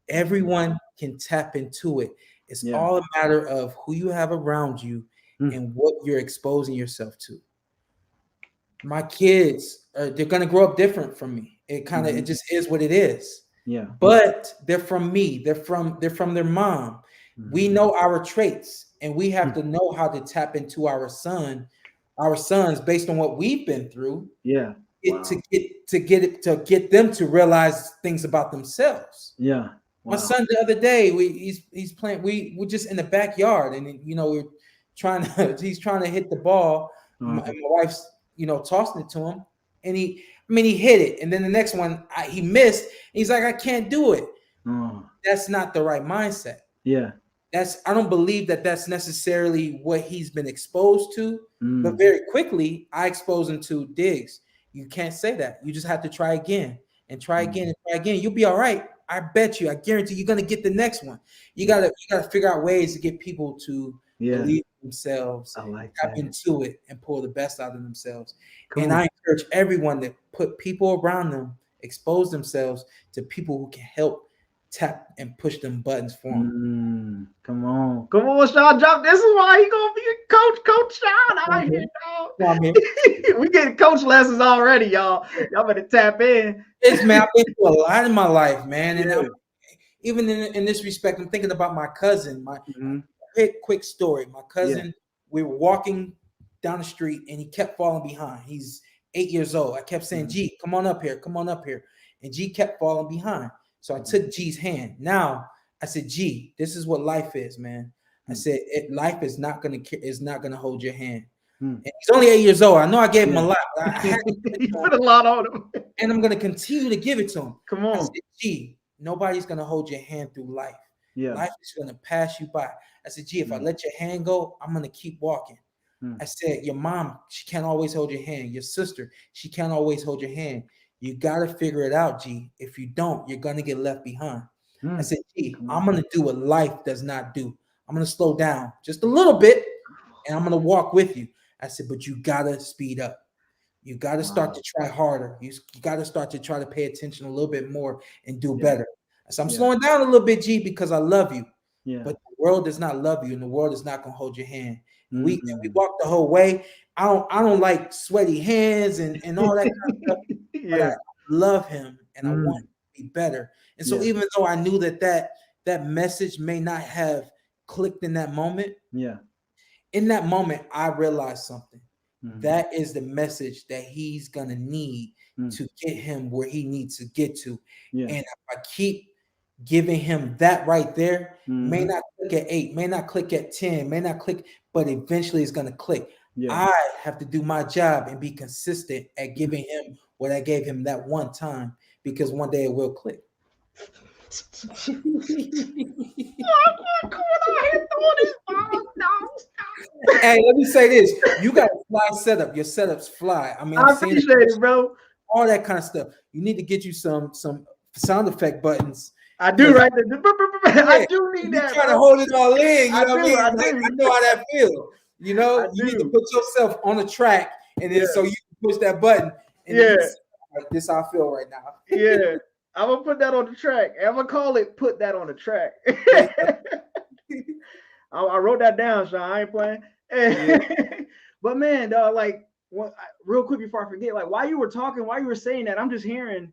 Everyone can tap into it. It's Yeah. all a matter of who you have around you Mm. and what you're exposing yourself to. My kids, they're gonna grow up different from me. It just is what it is. Yeah. But they're from me. They're from their mom. We know our traits, and we have to know how to tap into our sons based on what we've been through. Yeah. To get them to realize things about themselves. Yeah. Wow. My son the other day, he's playing. We're just in the backyard, and we're he's trying to hit the ball. My wife's tossing it to him, and he hit it, and then the next one he missed. He's like, I can't do it. That's not the right mindset. Yeah. I don't believe that that's necessarily what he's been exposed to. But very quickly, I exposed him to Diggs. You can't say that. You just have to try again and try again and try again. You'll be all right. I bet you. I guarantee you're gonna get the next one. You gotta figure out ways to get people to believe in themselves, tap into it, and pull the best out of themselves. And I encourage everyone to put people around them, expose themselves to people who can help tap and push them buttons for them. Come on, Shawn. Drop. This is why he gonna be a coach Shawn out here, dog. We getting coach lessons already, y'all. Y'all better tap in. Man, I've been through a lot in my life, man, and even in this respect, I'm thinking about my cousin. My quick story. My cousin, we were walking down the street, and he kept falling behind. He's 8 years old. I kept saying, "G, come on up here, and G kept falling behind. So I took G's hand. Now I said, G, this is what life is, man. I said, life is not gonna hold your hand. And he's only 8 years old. I know I gave him a lot. You put a lot on him, and I'm gonna continue to give it to him. Come on, I said, G, nobody's gonna hold your hand through life. Yeah, life is gonna pass you by. I said, G, if I let your hand go, I'm gonna keep walking. I said, your mom, she can't always hold your hand. Your sister, she can't always hold your hand. You got to figure it out, G. If you don't, you're going to get left behind. I said, G, I'm going to do what life does not do. I'm going to slow down just a little bit, and I'm going to walk with you. I said, but you got to speed up. You got to start to try harder. You got to start to try to pay attention a little bit more and do better. I said, I'm slowing down a little bit, G, because I love you. But the world does not love you, and the world is not going to hold your hand. We walked the whole way. I don't like sweaty hands and all that kind of stuff. But I love him, and I want him to be better. And so even though I knew that message may not have clicked in that moment, in that moment I realized something. That is the message that he's gonna need to get him where he needs to get to. And if I keep giving him that right there, may not click at 8, may not click at 10, may not click, but eventually it's gonna click. I have to do my job and be consistent at giving him what I gave him that one time, because one day it will click. Hey, let me say this. You got a fly setup. Your setups fly. I mean, I appreciate it, bro. All that kind of stuff. You need to get you some sound effect buttons. I do, right there. I do need that. Trying to hold it all in. You know what I mean? I know how that feels. You know, you need to put yourself on a track, and then so you can push that button. And like this, I feel right now. I'm gonna put that on the track. I'm gonna call it "Put That on the Track." I wrote that down, Shawn. I ain't playing. But man, like, real quick before I forget, like, while you were saying that, I'm just hearing,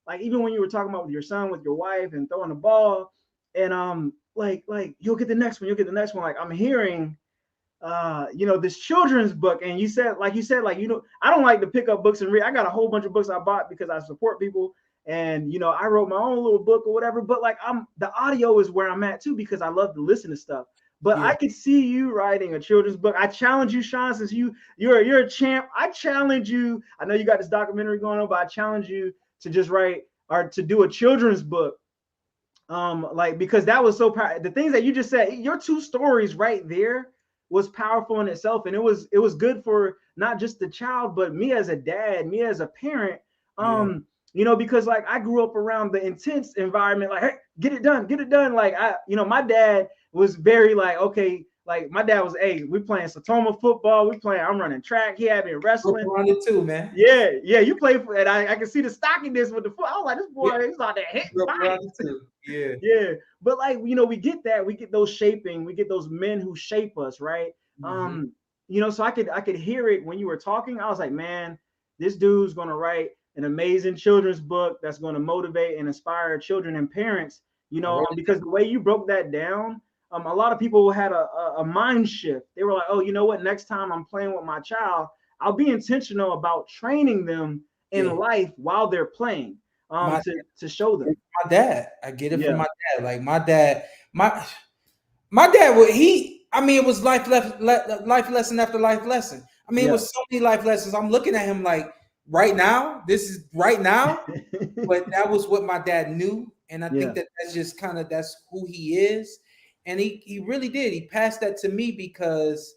like, even when you were talking about with your son, with your wife, and throwing the ball, and like you'll get the next one. Like, I'm hearing this children's book, and you said, like, I don't like to pick up books and read. I got a whole bunch of books I bought because I support people, and I wrote my own little book or whatever. But like, the audio is where I'm at too, because I love to listen to stuff. But I could see you writing a children's book. I challenge you, Shawn, since you're a champ. I challenge you. I know you got this documentary going on, but I challenge you to just write or to do a children's book. Because that was so powerful. The things that you just said, your 2 stories right there was powerful in itself, and it was good for not just the child, but me as a dad, me as a parent. Because like I grew up around the intense environment, like, hey, get it done. Like my dad was very like, okay, like my dad was, hey, we playing Satoma football, I'm running track. He had me wrestling. Around it too, man. Yeah, you play for, and I can see the stockiness with the foot. I was like, this boy, he's out there hitting. Too. Yeah. But like, we get that, we get those shaping, we get those men who shape us, right? So I could hear it when you were talking. I was like, man, this dude's gonna write an amazing children's book that's going to motivate and inspire children and parents. Because the way you broke that down, a lot of people had a mind shift. They were like, oh, you know what? Next time I'm playing with my child, I'll be intentional about training them in life while they're playing, to show them. My dad, I get it from my dad. Like my dad, it was life lesson after life lesson. It was so many life lessons. I'm looking at him like, right now, this is right now, but that was what my dad knew. And I think that's just that's who he is. And he really did. He passed that to me because,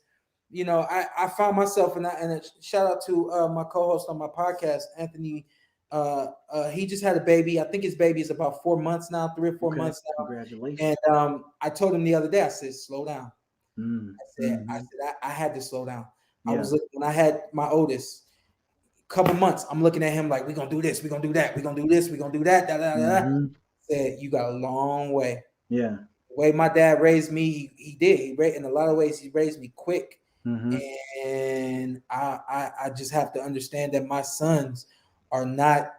I found myself, and a shout out to my co-host on my podcast, Anthony. He just had a baby. I think his baby is about 4 months now, 3 or 4 months now. Congratulations. And I told him the other day, I said, slow down. I had to slow down. I was looking, when I had my oldest, couple months, I'm looking at him like, we're gonna do this, we're gonna do that, we're gonna do this, we're gonna do that. Said, you got a long way. The way my dad raised me, he did. In a lot of ways, he raised me quick. And I just have to understand that my sons are not,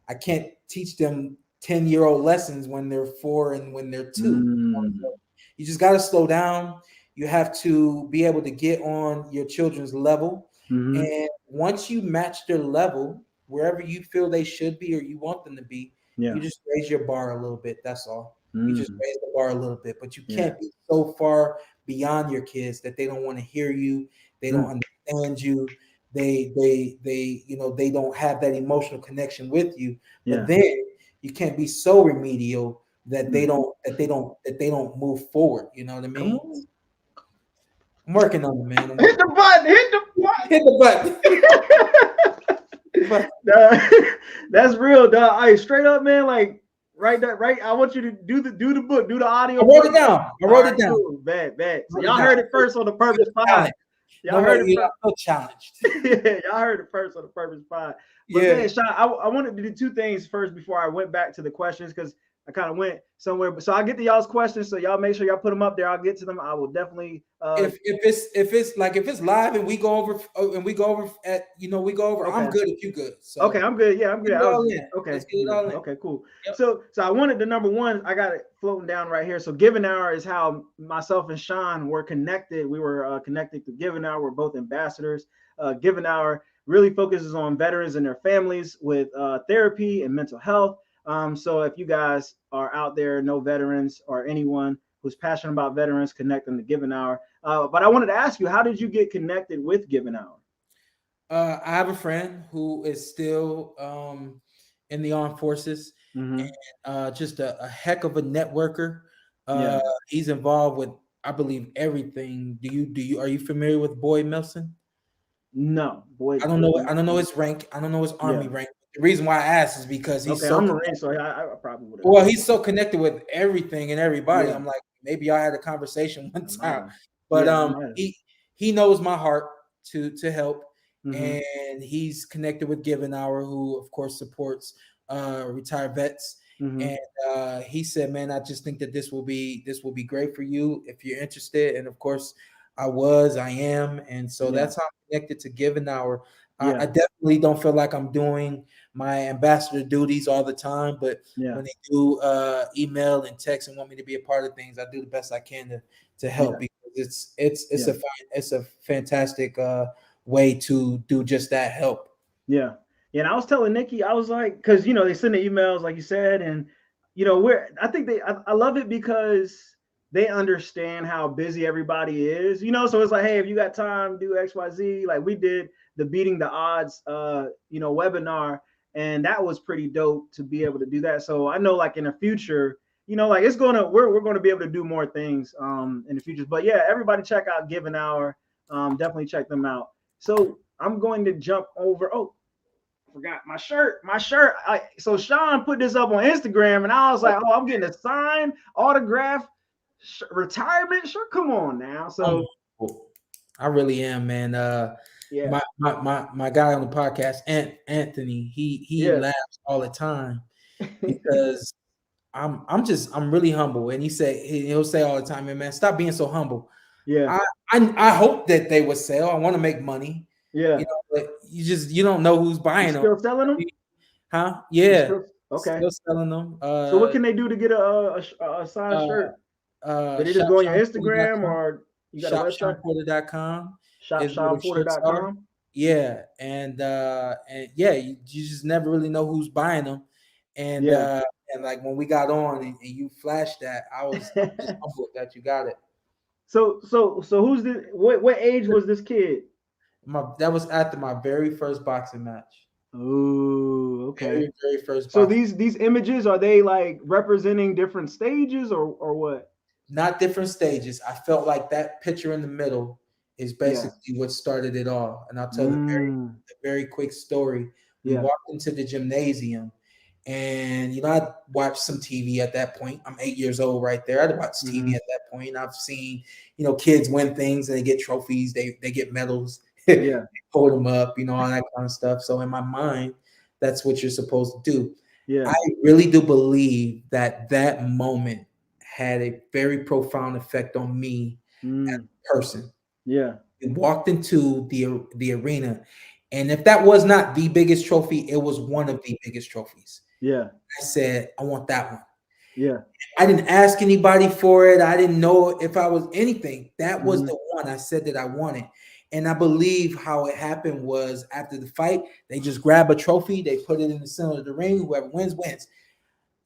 I can't teach them 10-year-old lessons when they're 4 and when they're 2. You just got to slow down. You have to be able to get on your children's level. And once you match their level, wherever you feel they should be or you want them to be, you just raise your bar a little bit. That's all. You just raise the bar a little bit, but you can't be so far beyond your kids that they don't want to hear you. They don't understand you. They don't have that emotional connection with you. But then you can't be so remedial that they don't move forward. You know what I mean? I'm working on it, man. Hit the button. That's real, dog. Hey, straight up, man. Like, right. I want you to do the book, do the audio. I wrote it down. Cool. Bad. So y'all heard it first on the Purpose Pod. Y'all heard it first. Challenged. Y'all heard it first on the Purpose Pod. But man, Shawn, I wanted to do 2 things first before I went back to the questions, because I kind of went somewhere. So I'll get to y'all's questions. So y'all make sure y'all put them up there. I'll get to them. I will definitely. If it's live and we go over I'm good if you good. So okay, I'm good. Yeah, I'm good. Okay. Let's get it all in. Okay, cool. Yep. So I wanted the number one. I got it floating down right here. So Giving Hour is how myself and Shawn were connected. We were connected to Giving Hour. We're both ambassadors. Giving Hour really focuses on veterans and their families with therapy and mental health. So if you guys are out there, know veterans or anyone who's passionate about veterans, connect them to Giving Hour. But I wanted to ask you, how did you get connected with Giving Hour? I have a friend who is still in the armed forces, and just a heck of a networker. He's involved with, I believe, everything. Are you familiar with Boyd Milson? No, Boyd. I don't know his rank. I don't know his Army rank. The reason why I asked is because he's I'm Marine, so I probably would. Well, he's so connected with everything and everybody. I'm like, maybe I had a conversation one time, but he knows my heart to help, and he's connected with Giving Hour, who of course supports retired vets. And he said, "Man, I just think that this will be great for you if you're interested." And of course, I am, and so that's how I'm connected to Giving Hour. I definitely don't feel like I'm doing my ambassador duties all the time, but when they do email and text and want me to be a part of things, I do the best I can to help, because it's a fantastic way to do just that. Help. Yeah. Yeah. And I was telling Nikki, I was like, because they send the emails, like you said, and I think I love it because they understand how busy everybody is, so it's like, hey, if you got time, do XYZ. Like we did the Beating the Odds webinar, and that was pretty dope to be able to do that. So I know, like, in the future, like we're gonna be able to do more things in the future. But yeah, everybody check out Give an Hour. Definitely check them out. So I'm going to jump over. Oh, forgot my shirt. So Shawn put this up on Instagram, and I was like, oh, I'm getting a signed autograph retirement shirt. Come on now. So I really am, man. yeah, my guy on the podcast, Anthony, he laughs all the time because I'm really humble, and he'll say all the time, man, stop being so humble. Yeah. I hope that they would sell. I want to make money. Yeah. But you don't know who's buying them. Still selling them? Huh? Yeah. Okay. Still selling them. So what can they do to get a signed shirt? Did they just go on your Instagram, or you got a website? ShopShawnPorter.com. ShopShawnPorter.com. Yeah, and yeah, you just never really know who's buying them, and like when we got on and you flashed that, I was just humbled that you got it. So who's this? What age was this kid? That was after my very first boxing match. Oh, okay. Very first. So these images, are they like representing different stages or what? Not different stages. I felt like that picture in the middle is basically what started it all. And I'll tell a very quick story. We walked into the gymnasium, and I watched some TV at that point. I'm 8 years old right there. I'd watched TV at that point. I've seen, kids win things and they get trophies, they get medals, they hold them up, all that kind of stuff. So in my mind, that's what you're supposed to do. Yeah. I really do believe that moment had a very profound effect on me as a person. Yeah. We walked into the arena, and if that was not the biggest trophy, it was one of the biggest trophies. Yeah. I said, I want that one. Yeah. I didn't ask anybody for it. I didn't know if I was anything. That was the one I said that I wanted. And I believe how it happened was after the fight, they just grab a trophy, they put it in the center of the ring. Whoever wins, wins.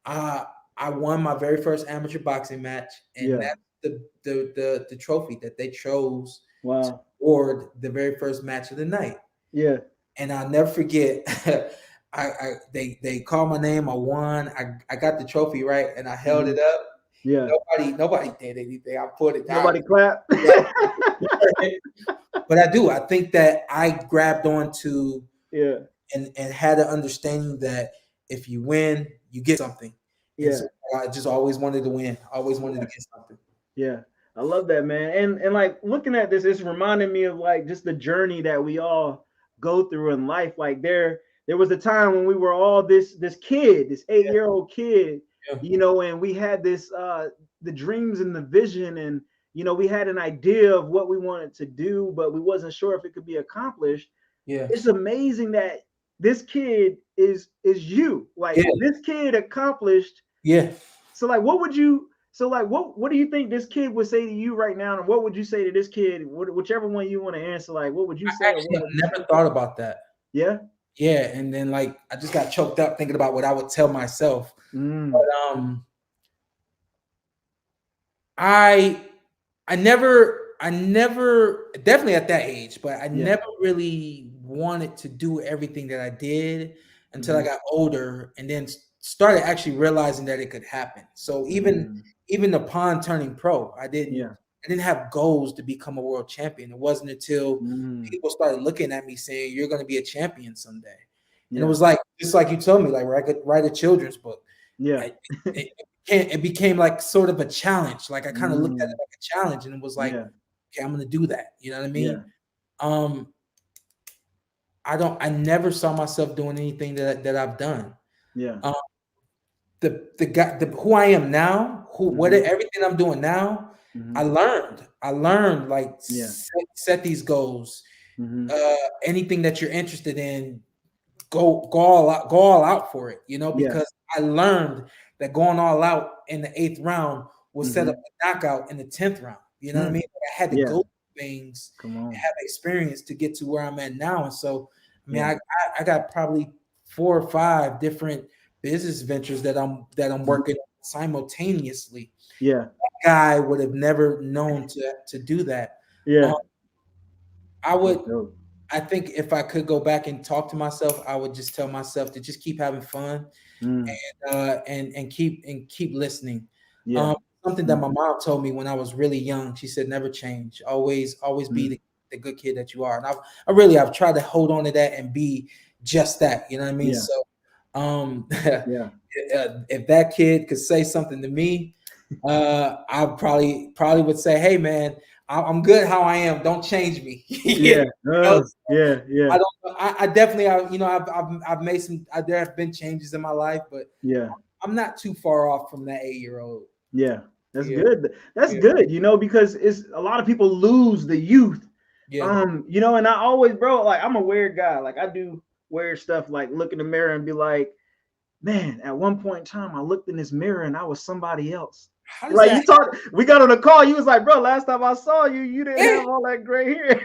I won my very first amateur boxing match, and that's the trophy that they chose to award the very first match of the night. Yeah. And I'll never forget. They called my name. I won. I got the trophy, right, and I held it up. Yeah. Nobody did anything. I put it down. Nobody clapped. But I do. I think that I grabbed onto and had an understanding that if you win, you get something. Yeah. So I just always wanted to win. Always wanted to get something. Yeah. I love that, man. And like looking at this, it's reminding me of like just the journey that we all go through in life. Like there was a time when we were all this kid, this 8-year-old kid, and we had this the dreams and the vision, and we had an idea of what we wanted to do, but we wasn't sure if it could be accomplished. Yeah. It's amazing that this kid is you. Like this kid accomplished. Yeah. So like what do you think this kid would say to you right now? And what would you say to this kid? Whichever one you want to answer, like what would you say? I never thought about that. Yeah. Yeah. And then like I just got choked up thinking about what I would tell myself. But I never definitely at that age, but I never really wanted to do everything that I did until I got older, and then started actually realizing that it could happen. So even upon turning pro, I didn't have goals to become a world champion. It wasn't until people started looking at me saying, "You're going to be a champion someday." And it was like, just like you told me, like where I could write a children's book. Yeah. It became like sort of a challenge. Like I kind of looked at it like a challenge, and it was like, okay, I'm going to do that. You know what I mean? Yeah. I never saw myself doing anything that I've done. Yeah. The who I am now, everything I'm doing now, I learned like set these goals. Anything that you're interested in, go all out for it, because I learned that going all out in the 8th round will set up a knockout in the 10th round. You know what I mean? I had to Yeah. go through things, Come on. have experience to get to where I'm at now. And so, I mean, Yeah. I got probably 4 or 5 different business ventures that I'm working on simultaneously. Yeah. That guy would have never known to do that. Yeah. I would. That's dope. I think if I could go back and talk to myself, I would just tell myself to just keep having fun Mm. and keep listening. Yeah. Something that my mom told me when I was really young. She said, "Never change. Always be the good kid that you are." And I've tried to hold on to that and be just that. You know what I mean? Yeah. So, Yeah. if that kid could say something to me, I probably would say, "Hey, man, I'm good how I am. Don't change me." Yeah. Yeah. Yeah. I don't. I definitely. I've made some. There have been changes in my life, but Yeah. I'm not too far off from that 8-year-old. Yeah. That's Yeah. good. That's Yeah. good, because it's a lot of people lose the youth. Yeah. And I always, bro, like I'm a weird guy. Like I do weird stuff, like look in the mirror and be like, man, at one point in time, I looked in this mirror and I was somebody else. How does Like that? you talked, we got on the call. You was like, bro, last time I saw you, you didn't Yeah. have all that gray hair.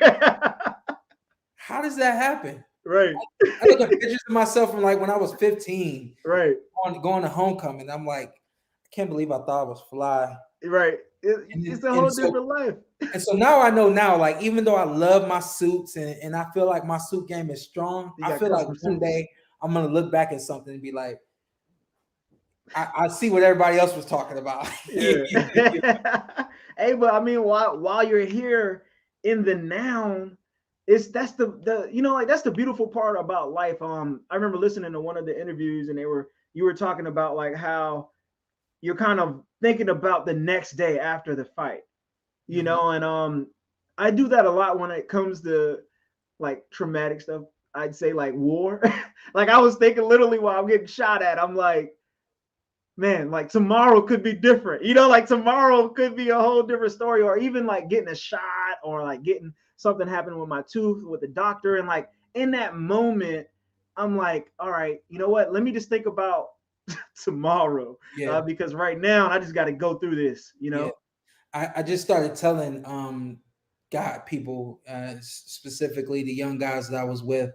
How does that happen? Right. I look at pictures of myself from like when I was 15, Right. going to homecoming. I'm like, I can't believe I thought I was fly. Right. It's a whole different life. And so now I know like, even though I love my suits and I feel like my suit game is strong, I feel like one day I'm going to look back at something and be like, I see what everybody else was talking about. Yeah. Hey, but I mean, while you're here in the now, that's the like that's the beautiful part about life. I remember listening to one of the interviews and you were talking about like how you're kind of thinking about the next day after the fight, and I do that a lot when it comes to like traumatic stuff. I'd say like war. Like I was thinking literally while I'm getting shot at, I'm like, man, like tomorrow could be different. Like tomorrow could be a whole different story, or even like getting a shot or like getting something happening with my tooth with the doctor. And like in that moment, I'm like, all right, you know what? Let me just think about tomorrow. Yeah. Because right now I just got to go through this, Yeah. I just started telling people, specifically the young guys that I was with,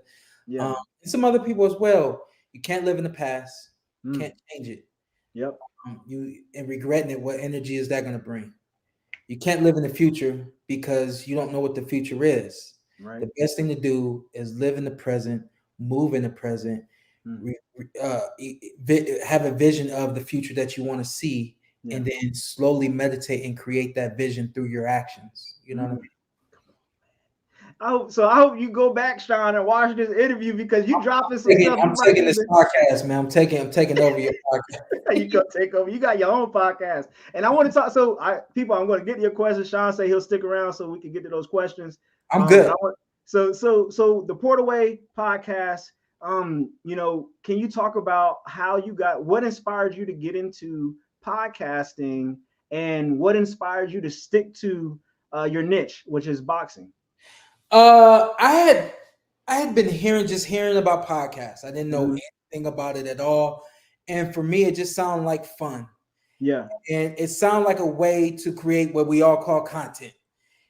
and some other people as well. You can't live in the past. You can't change it. Yep. You and regretting it, what energy is that going to bring? You can't live in the future because you don't know what the future is. Right. The best thing to do is live in the present, move in the present, have a vision of the future that you want to see, and then slowly meditate and create that vision through your actions. You know what I mean? So I hope you go back, Shawn, and watch this interview because you dropping some stuff. I'm taking this podcast, man. I'm taking over your podcast. You go take over. You got your own podcast, and I want to talk. So, I'm going to get to your questions. Shawn say he'll stick around so we can get to those questions. I'm good. So the PorterWay podcast. Can you talk about how what inspired you to get into podcasting, and what inspired you to stick to your niche, which is boxing? I had been hearing about podcasts. I didn't know anything about it at all. And for me, it just sounded like fun. Yeah. And it sounded like a way to create what we all call content.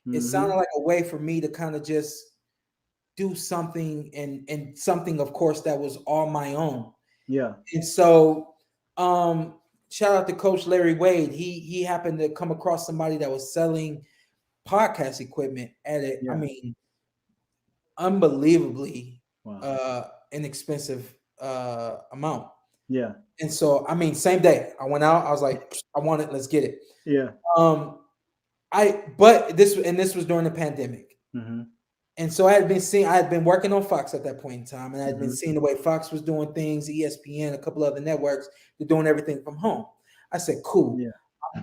It sounded like a way for me to kind of just do something and something, of course, that was all my own. Yeah. And so shout out to Coach Larry Wade. He happened to come across somebody that was selling podcast equipment at it. I mean, unbelievably inexpensive amount. Yeah. And so, I mean, same day I went out, I was like, I want it, let's get it. Yeah. But this was during the pandemic. And so I had been working on Fox at that point in time, and I had been seeing the way Fox was doing things, ESPN, a couple other networks, they're doing everything from home. I said, cool. Yeah.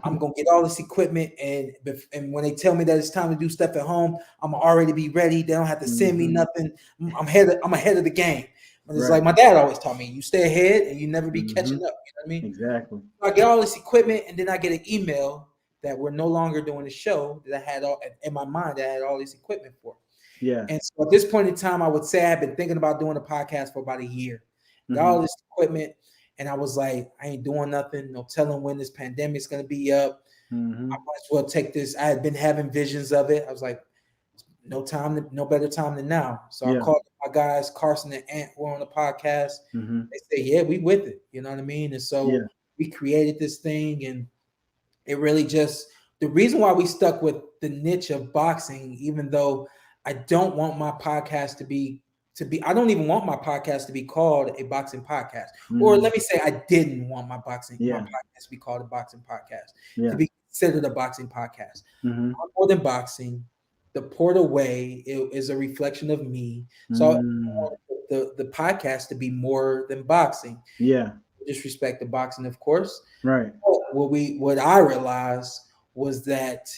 I'm gonna get all this equipment, and when they tell me that it's time to do stuff at home, I'm already be ready. They don't have to send me nothing. I'm ahead of the game. And it's like my dad always taught me: you stay ahead, and you never be catching up. You know what I mean? Exactly. So I get all this equipment, and then I get an email that we're no longer doing the show that I had all in my mind that I had all this equipment for. Yeah. And so at this point in time, I would say I had been thinking about doing a podcast for about a year. Got all this equipment. And I was like, I ain't doing nothing. No telling when this pandemic's going to be up. Mm-hmm. I might as well take this. I had been having visions of it. I was like, no better time than now. So I called my guys, Carson and Ant, were on the podcast. Mm-hmm. They say, yeah, we with it. You know what I mean? And so we created this thing, and it really just, the reason why we stuck with the niche of boxing, even though I don't want my podcast to be, I don't even want my podcast to be called a boxing podcast. Or let me say, I didn't want my podcast to be called a boxing podcast, to be considered a boxing podcast. More than boxing. The PorterWay is a reflection of me. So I want the podcast to be more than boxing. Yeah. Disrespect the boxing, of course. Right. What I realized was that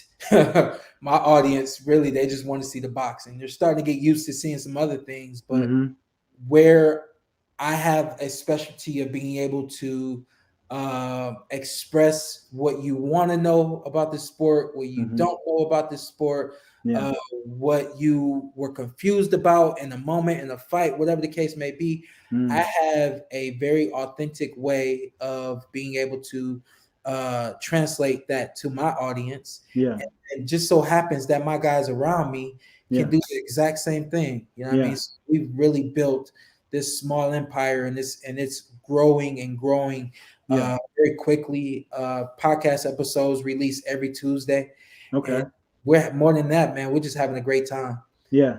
my audience, really, they just want to see the boxing. They're starting to get used to seeing some other things, but where I have a specialty of being able to express what you want to know about the sport, what you don't know about the sport, what you were confused about in a moment, in a fight, whatever the case may be. I have a very authentic way of being able to translate that to my audience. And just so happens that my guys around me can do the exact same thing. You know what I mean? So we've really built this small empire, and it's growing and growing very quickly. Podcast episodes release every Tuesday. Okay. And we're more than that, man. We're just having a great time. Yeah.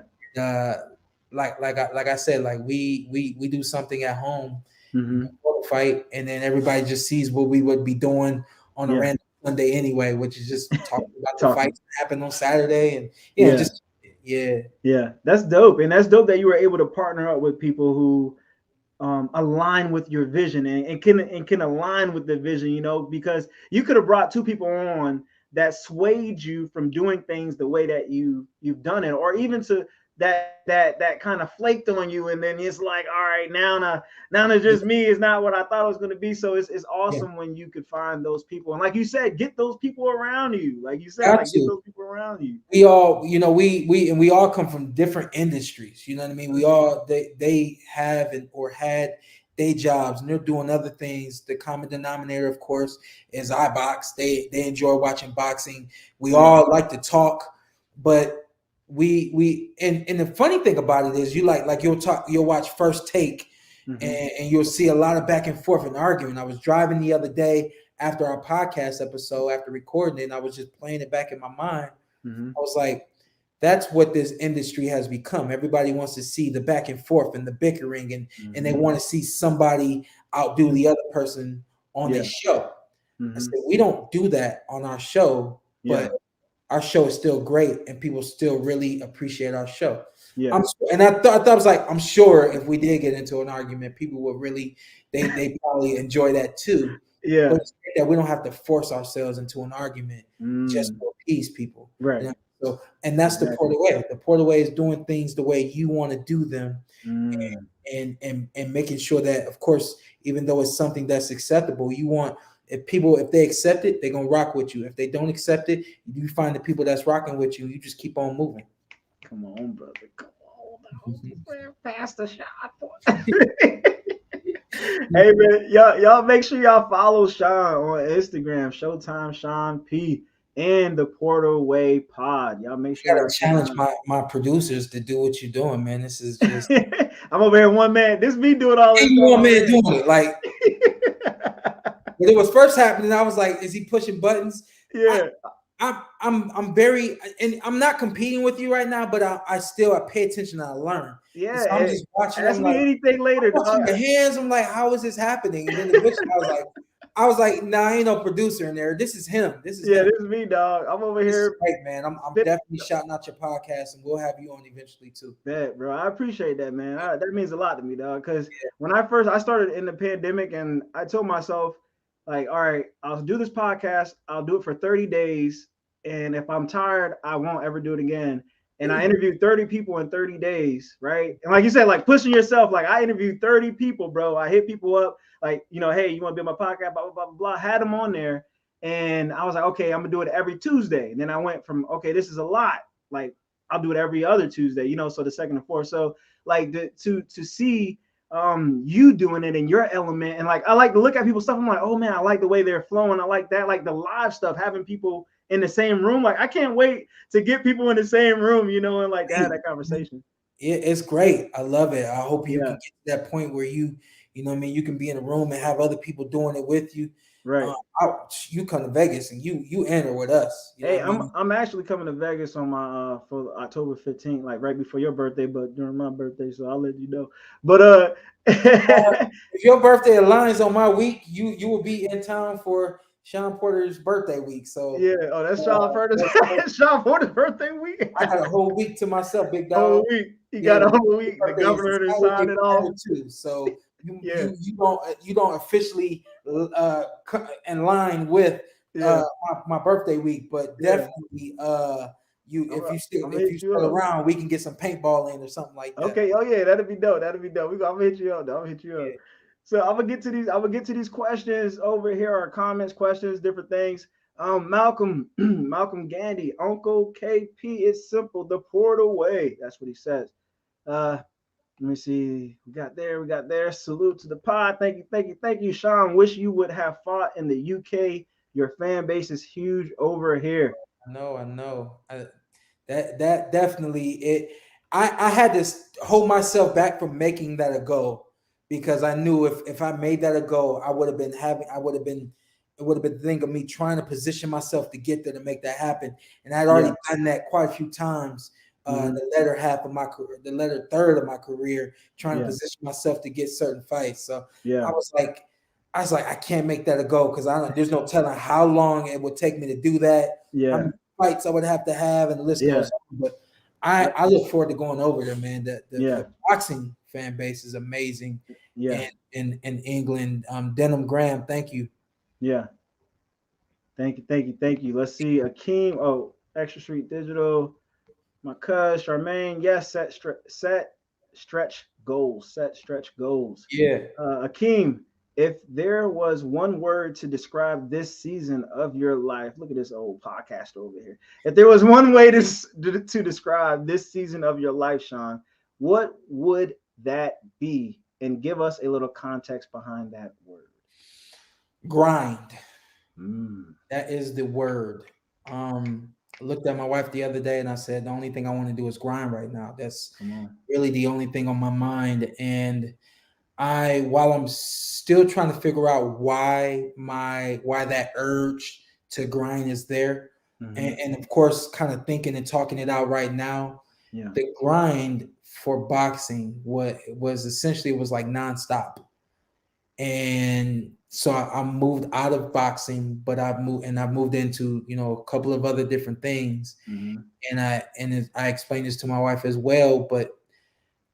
Like I said, like we do something at home, fight, and then everybody just sees what we would be doing on a random Sunday anyway, which is just talking about the fights that happened on Saturday, and that's dope. And that's dope that you were able to partner up with people who align with your vision and can align with the vision, you know, because you could have brought two people on that swayed you from doing things the way that you've done it, or even to that kind of flaked on you, and then it's like, all right, now it's just me. It's not what I thought it was going to be. So it's awesome when you could find those people, and like you said, get those people around you. Like you said, get those people around you. We all, you know, we all come from different industries. You know what I mean? We all they have or had day jobs, and they're doing other things. The common denominator, of course, is I box. They enjoy watching boxing. We all like to talk, but we and the funny thing about it is you'll watch First Take, and you'll see a lot of back and forth and arguing. I was driving the other day after our podcast episode, after recording it, and I was just playing it back in my mind. I was like, that's what this industry has become. Everybody wants to see the back and forth and the bickering, and they want to see somebody outdo the other person on their show. I said, we don't do that on our show, but our show is still great, and people still really appreciate our show. And I thought I was like, I'm sure if we did get into an argument, people would really, they probably enjoy that too. But it's that we don't have to force ourselves into an argument just to appease people. Right. You know? So, and that's the PorterWay. The PorterWay is doing things the way you want to do them, and making sure that, of course, even though it's something that's acceptable, you want. If they accept it, they're gonna rock with you. If they don't accept it, you find the people that's rocking with you. You just keep on moving. Come on, brother. Come on. Pass the shot. Hey man, y'all make sure y'all follow Shawn on Instagram, Showtime Shawn P, and the PorterWay Pod. Y'all make sure. I gotta challenge my producers to do what you're doing, man. This is just. I'm over here one man. This me doing all this. One man doing it, like. When it was first happening, I was like, "Is he pushing buttons?" Yeah, I'm very, and I'm not competing with you right now, but I still pay attention and I learn. Yeah, so I'm just watching. Ask me anything later. The hands, I'm like, "How is this happening?" And then eventually, I was like, "Nah, ain't no producer in there. This is him. This is this is me, dog. I'm over here." Great, man. I'm definitely shouting out your podcast, and we'll have you on eventually too. That, bro, I appreciate that, man. That means a lot to me, dog. Because when I started in the pandemic, and I told myself, like, all right, I'll do this podcast. I'll do it for 30 days. And if I'm tired, I won't ever do it again. And I interviewed 30 people in 30 days, right? And like you said, like pushing yourself, like I interviewed 30 people, bro. I hit people up, like, you know, hey, you want to be on my podcast, blah, blah, blah, blah. Had them on there. And I was like, okay, I'm going to do it every Tuesday. And then I went from, okay, this is a lot. Like, I'll do it every other Tuesday, you know, so the second and fourth. So like to see you doing it in your element. And like I like to look at people's stuff. I'm like, oh man, I like the way they're flowing. I like that, like the live stuff, having people in the same room. Like I can't wait to get people in the same room, and like to have that conversation. It's great. I love it. I hope you can Yeah. get to that point where you know what I mean, you can be in a room and have other people doing it with you. Right. You come to Vegas and you enter with us. You know Hey, what I mean? I'm actually coming to Vegas on my for October 15th, like right before your birthday, but during my birthday, so I'll let you know. But If your birthday aligns on my week, you will be in town for Shawn Porter's birthday week. So yeah, oh, that's Shawn Porter's Shawn Porter's birthday week. I got a whole week to myself, big Whole dog. week. He Yeah, got a your whole week. The birthday is governor to Saturday sign it off. prior to, so Yeah. you don't officially in line with my birthday week, but definitely if you still around, we can get some paintball in or something like that. Okay. Oh yeah, that'd be dope. That'd be dope. I'm gonna hit you up. I'm gonna hit you up. So I'm gonna get to these questions over here, our comments, questions, different things. Malcolm Gandy, Uncle KP, it's simple, the PorterWay. That's what he says. Let me see. We got there. Salute to the pod. Thank you, Shawn. Wish you would have fought in the UK. Your fan base is huge over here. I know. That definitely it. I had to hold myself back from making that a goal because I knew if I made that a goal, it would have been the thing of me trying to position myself to get there to make that happen. And I'd already done that quite a few times. The latter half of my career, the latter third of my career, trying to position myself to get certain fights. So I was like, I can't make that a goal because there's no telling how long it would take me to do that. Yeah. How many fights I would have to have, and the list goes on. But I look forward to going over there, man. The boxing fan base is amazing. Yeah. In England, Denham Graham, thank you. Yeah. Thank you. Let's see. Akeem. Oh, Extra Street Digital. My cuz Charmaine. Yes, set stretch goals. Yeah. Akeem, if there was one word to describe this season of your life, look at this old podcast over here. If there was one way to describe this season of your life, Shawn, what would that be? And give us a little context behind that word. Grind. That is the word. I looked at my wife the other day and I said, the only thing I want to do is grind right now. That's really the only thing on my mind. And while I'm still trying to figure out why that urge to grind is there, and of course, kind of thinking and talking it out right now, the grind for boxing was essentially like nonstop. And so I moved out of boxing, but I've moved into, a couple of other different things. And I explained this to my wife as well, but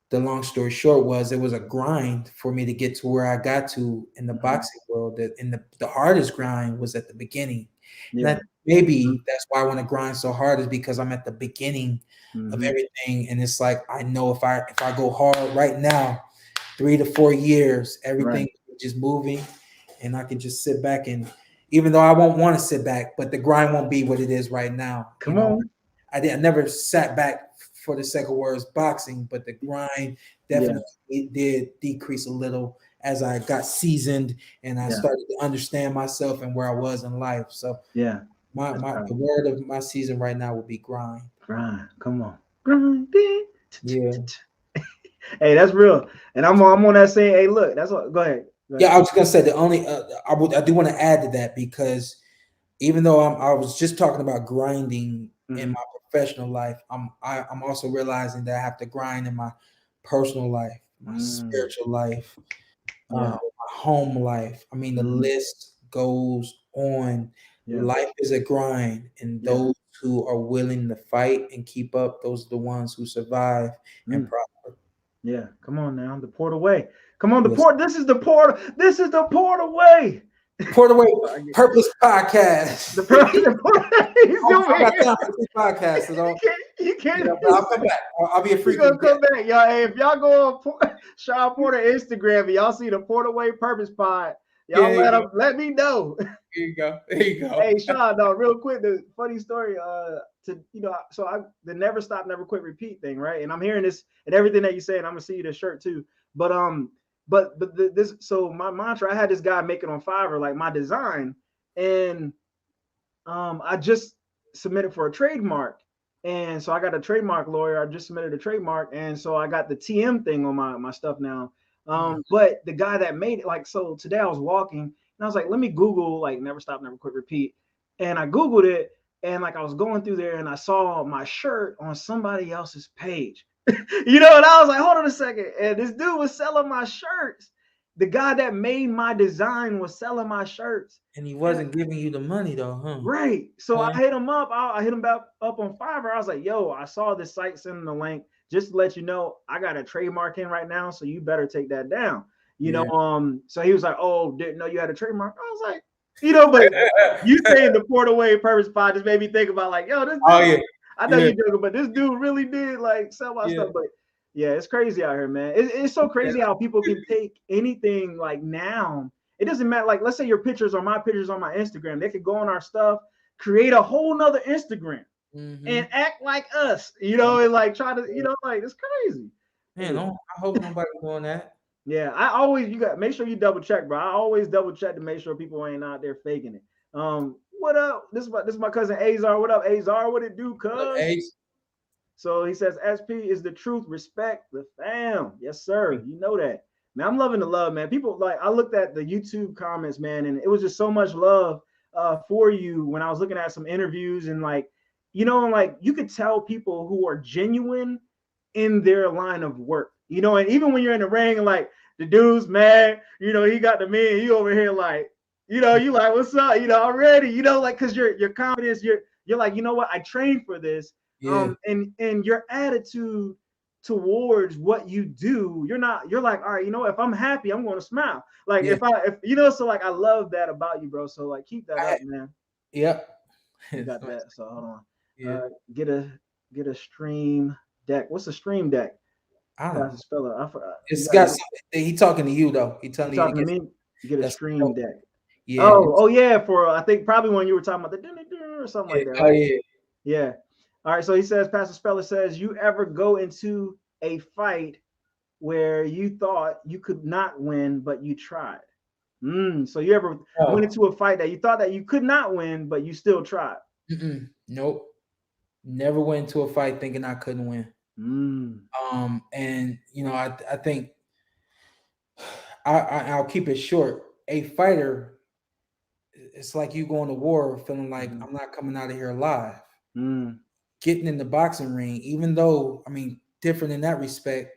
the long story short was it was a grind for me to get to where I got to in the boxing world. The hardest grind was at the beginning. Maybe that's why I want to grind so hard, is because I'm at the beginning of everything. And it's like, I know if I go hard right now, 3 to 4 years, everything is just moving, and I can just sit back. And even though I won't want to sit back, but the grind won't be what it is right now. Come on. I never sat back for the sake of words boxing, but the grind definitely did decrease a little as I got seasoned and I started to understand myself and where I was in life. So the word of my season right now would be grind. Grind. Come on. Grinding. Yeah. Hey, that's real. And I'm on that saying, hey, look, that's what, go ahead. Yeah, I was gonna say the only I do want to add to that, because even though I was just talking about grinding in my professional life, I'm also realizing that I have to grind in my personal life, my spiritual life, my home life. I mean, the list goes on. Life is a grind, and those who are willing to fight and keep up, those are the ones who survive and prosper. Yeah, come on now, the PorterWay. Come on, This is the PorterWay. PorterWay Purpose Podcast. The podcast. You can't. I'll come back. I'll be a freak. Come back, y'all. Hey, if y'all go on Shawn Porter Instagram and y'all see the PorterWay Purpose Pod, y'all let me know. Here you go. Hey, Shawn, no, real quick, the funny story. The never stop, never quit, repeat thing, right? And I'm hearing this and everything that you say, and I'm gonna see you the shirt too. But this, so my mantra, I had this guy make it on Fiverr, like my design, and I just submitted for a trademark. And so I got a trademark lawyer. I just submitted a trademark. And so I got the TM thing on my stuff now. But the guy that made it, like, so today I was walking and I was like, let me Google, like, never stop, never quit, repeat. And I Googled it. And like I was going through there and I saw my shirt on somebody else's page. And I was like, hold on a second. And this dude was selling my shirts. The guy that made my design was selling my shirts. And he wasn't giving you the money though, huh? Right. So I hit him up. I hit him back up on Fiverr. I was like, yo, I saw this site sending the link. Just to let you know, I got a trademark in right now, so you better take that down. So he was like, oh, didn't know you had a trademark. I was like, but you saying the PorterWay Purpose Pod just made me think about like, yo, this dude, I know you're joking, but this dude really did like sell my stuff. But yeah, it's crazy out here, man. It's so crazy how people can take anything like now. It doesn't matter. Like, let's say your pictures or my pictures on my Instagram. They could go on our stuff, create a whole nother Instagram and act like us, and like try to, like it's crazy. Man, I hope nobody's doing that. Yeah, you got make sure you double check, bro. I always double check to make sure people ain't out there faking it. What up? This is my cousin Azar. What up, Azar? What it do, cuz? So he says, SP is the truth. Respect the fam. Yes, sir. You know that. Man, I'm loving the love, man. People, like, I looked at the YouTube comments, man, and it was just so much love for you when I was looking at some interviews and like, and like you could tell people who are genuine in their line of work, and even when you're in the ring and like the dude's mad, he got the man, he over here like, you like, what's up? I'm ready, like, cause your confidence, you're like, you know what? I trained for this. And your attitude towards what you do, you're like, all right, if I'm happy, I'm going to smile. Like if so like, I love that about you, bro. So like, keep that up, man. Yep. You got that. So hold on. Get a stream deck. What's a stream deck? I don't know. Spell it. I forgot. It's got something. He talking to you though. He telling you to me. Get a stream deck. Yeah. Oh yeah. For I think probably when you were talking about the or something like that. Right? Yeah. All right. So he says, Pastor Speller says, you ever go into a fight where you thought you could not win, but you tried? So you ever went into a fight that you thought that you could not win, but you still tried? Nope. Never went into a fight thinking I couldn't win. And I think I'll keep it short. A fighter, it's like you going to war feeling like I'm not coming out of here alive. Getting in the boxing ring, even though, I mean, different in that respect,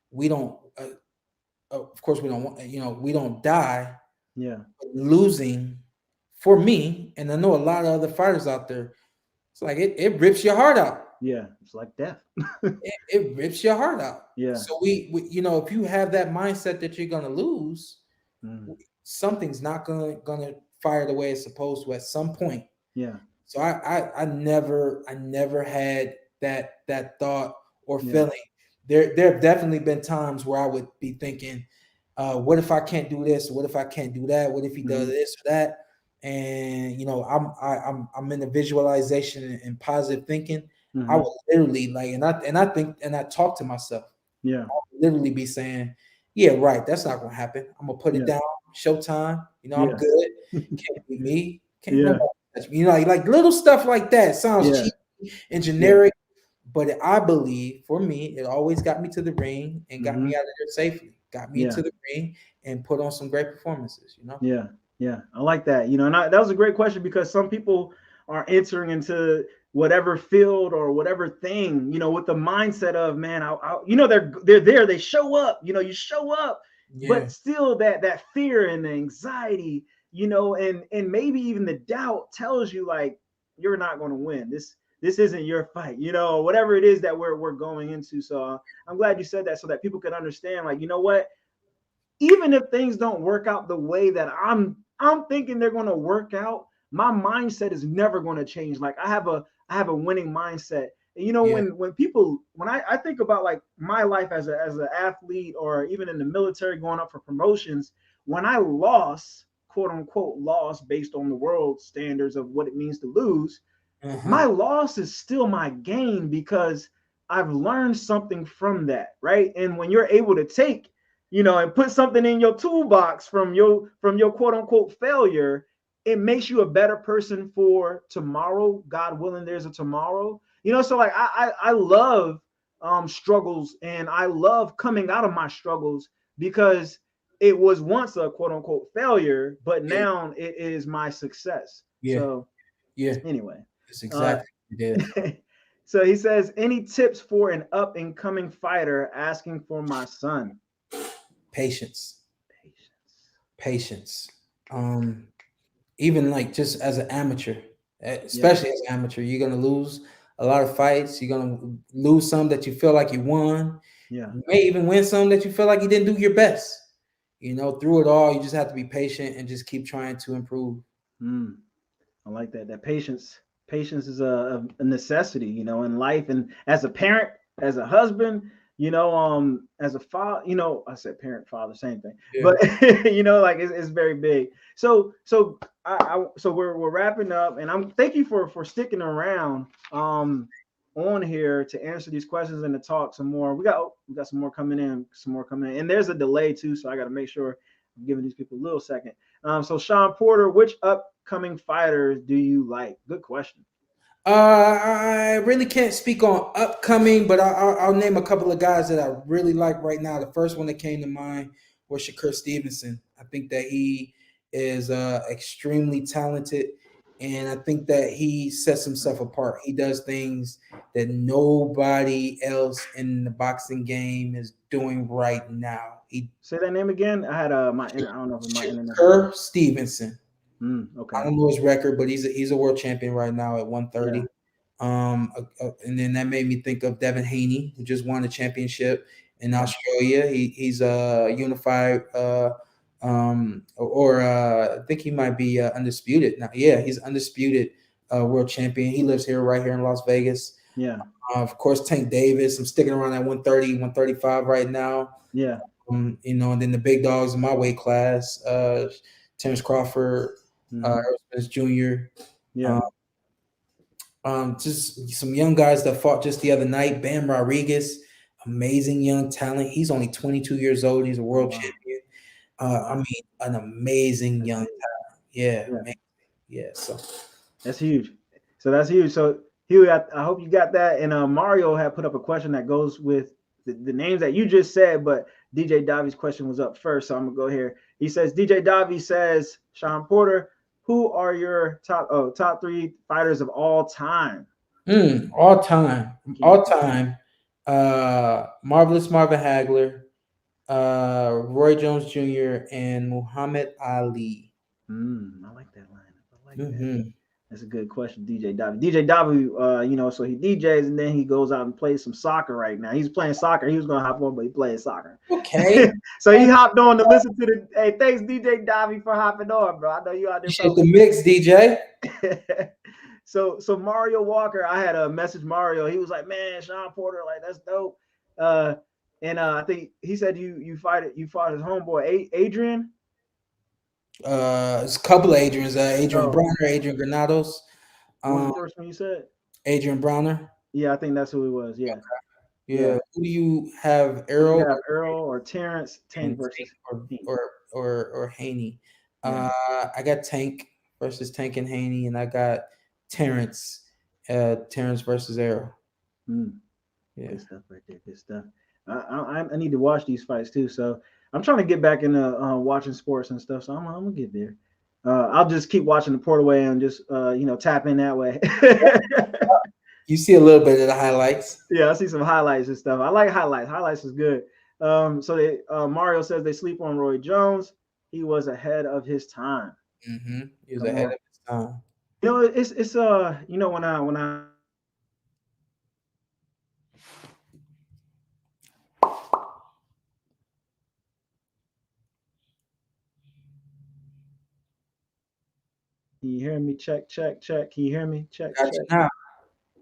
we don't, of course, we don't want, we don't die. Yeah. Losing for me, and I know a lot of other fighters out there, it's like it rips your heart out. Yeah, it's like death. it rips your heart out. Yeah. So we if you have that mindset that you're gonna lose, something's not gonna fire the way it's supposed to at some point. Yeah. So I never had that thought or feeling. There have definitely been times where I would be thinking, what if I can't do this? What if I can't do that? What if he does this or that? And I'm in the visualization and positive thinking. I would literally and I talk to myself. Yeah. I would literally be saying, yeah, right, that's not gonna happen. I'm gonna put it down. Showtime. I'm good. Can't be me. Can't touch me. Like little stuff like that sounds cheap and generic, but I believe for me, it always got me to the ring and got me out of there safely. Got me into the ring and put on some great performances. Yeah, I like that. And that was a great question, because some people are entering into whatever field or whatever thing, with the mindset of, man, they're there, they show up, you show up, but still that fear and the anxiety, and maybe even the doubt tells you like, you're not going to win. This isn't your fight, whatever it is that we're going into. So I'm glad you said that, so that people can understand, like, you know what, even if things don't work out the way that I'm thinking they're going to work out, my mindset is never going to change. Like I have a winning mindset. And when I think about like my life as an athlete, or even in the military going up for promotions, when I lost, quote unquote, lost based on the world standards of what it means to lose, my loss is still my gain, because I've learned something from that, right? And when you're able to take and put something in your toolbox from your quote unquote failure, it makes you a better person for tomorrow. God willing, there's a tomorrow. So like I love struggles, and I love coming out of my struggles because it was once a quote unquote failure, but Yeah. now it is my success. Yeah. So Yeah. anyway, It's exactly what it is. so he says, any tips for an up and coming fighter asking for my son? Patience. Patience. Patience. Even like just as an amateur, Yeah. especially as an amateur, you're gonna lose a lot of fights. You're gonna lose some that you feel like you won. Yeah. You may even win some that you feel like you didn't do your best. Through it all, you just have to be patient and just keep trying to improve. I like that. That patience is a necessity, in life, and as a parent, as a husband, as a father, I said parent, father, same thing, Yeah. but like it's very big. So we're wrapping up, and thank you for sticking around on here to answer these questions and to talk some more. We got some more coming in, and there's a delay too, so I got to make sure I'm giving these people a little second. So Shawn Porter, which upcoming fighters do you like? Good question. I really can't speak on upcoming, but I'll name a couple of guys that I really like right now. The first one that came to mind was Shakur Stevenson. I think that he is extremely talented, and I think that he sets himself apart. He does things that nobody else in the boxing game is doing right now. Say that name again. I had I don't know if my internet. Shakur Stevenson. Okay. I don't know his record, but he's a world champion right now at 130. Yeah. And then that made me think of Devin Haney, who just won the championship in Australia. He's a unified, I think he might be undisputed now. Yeah, he's undisputed world champion. He lives right here in Las Vegas. Yeah. Of course, Tank Davis. I'm sticking around at 130, 135 right now. Yeah. And then the big dogs in my weight class, Terrence Crawford, Errol Spence Jr. Yeah. Just some young guys that fought just the other night. Bam Rodriguez, amazing young talent. He's only 22 years old. He's a world champion. I mean, an amazing young talent. Yeah. Yeah. So that's huge. So Huey, I hope you got that. And Mario had put up a question that goes with the names that you just said, but DJ Davi's question was up first, so I'm gonna go here. He says, DJ Davi says, Shawn Porter, who are your top three fighters of all time? All time. Marvelous Marvin Hagler, Roy Jones Jr., and Muhammad Ali. I like that line. I like that. That's a good question, DJ Davi. DJ Davi, so he DJs and then he goes out and plays some soccer right now. He's playing soccer. He was going to hop on, but he plays soccer. Okay. So he hopped on to listen to the. Hey, thanks, DJ Davi, for hopping on, bro. I know you out there. Shit the mix, DJ. So Mario Walker, I had a message Mario. He was like, man, Shawn Porter, like that's dope. And I think he said you fought his homeboy Adrian. It's a couple of Adrians. Adrian Browner, Adrian Granados. What was the first one you said? Adrian Browner. Yeah, I think that's who he was. Yeah. Okay. Yeah. Who do you have? Errol? You have Errol or Terrence? Tank versus or Haney. I got Tank versus Tank and Haney, and I got Terrence. Terrence versus Errol. Yeah. Good stuff right there. Good stuff. I need to watch these fights too. So I'm trying to get back into watching sports and stuff. So I'm gonna get there. I'll just keep watching the PorterWay and just tap in that way. You see a little bit of the highlights. Yeah, I see some highlights and stuff. I like highlights. Highlights is good. So Mario says they sleep on Roy Jones. He was ahead of his time. He was ahead of his time. It's when I Can you hear me? Check. Can you hear me? Check. Now.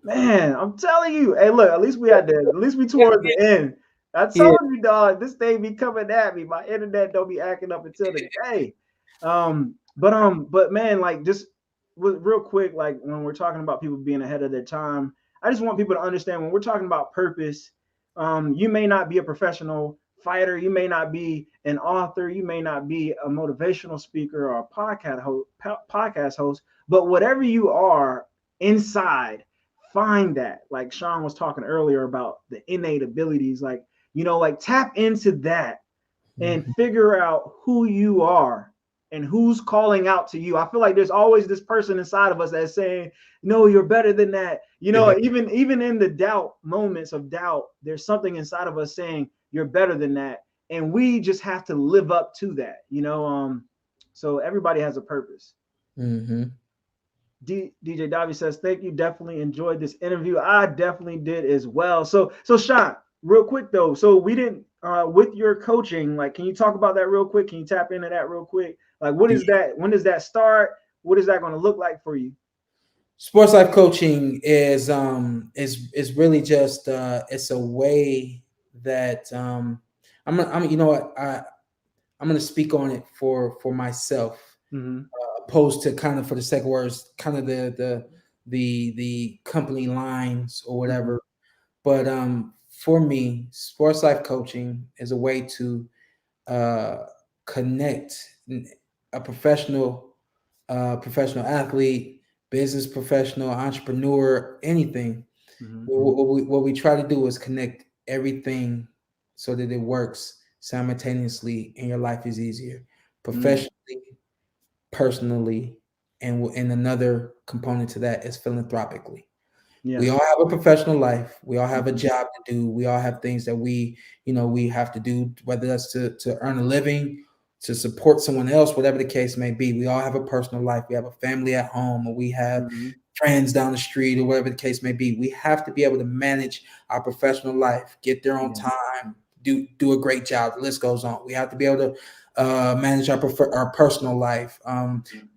Man, I'm telling you. Hey, look, at least we towards the end. I told you, dog, this thing be coming at me. My internet don't be acting up until the day. But man, like just real quick, like when we're talking about people being ahead of their time, I just want people to understand when we're talking about purpose, you may not be a professional fighter, you may not be an author, you may not be a motivational speaker or a podcast host, but whatever you are inside, find that. Like Shawn was talking earlier about the innate abilities, like, like tap into that and figure out who you are and who's calling out to you. I feel like there's always this person inside of us that's saying, no, you're better than that. Even in the moments of doubt, there's something inside of us saying you're better than that. And we just have to live up to that, so everybody has a purpose. Mm-hmm. DJ Davi says, thank you. Definitely enjoyed this interview. I definitely did as well. So Shawn, real quick though. So we didn't, with your coaching, like, can you talk about that real quick? Can you tap into that real quick? Like, what is that? When does that start? What is that going to look like for you? Sports life coaching is really just it's a way that I'm you know what, I'm going to speak on it for myself, opposed to kind of, for the sake of words, kind of the company lines or whatever. But for me, sports life coaching is a way to connect a professional athlete, business professional, entrepreneur, anything. What we try to do is connect everything so that it works simultaneously and your life is easier, professionally, personally, and another component to that is philanthropically. Yeah. We all have a professional life. We all have a job to do. We all have things that we have to do, whether that's to earn a living, to support someone else, whatever the case may be. We all have a personal life. We have a family at home, or we have friends down the street, or whatever the case may be. We have to be able to manage our professional life, get there on time, do a great job. The list goes on. We have to be able to manage our personal life.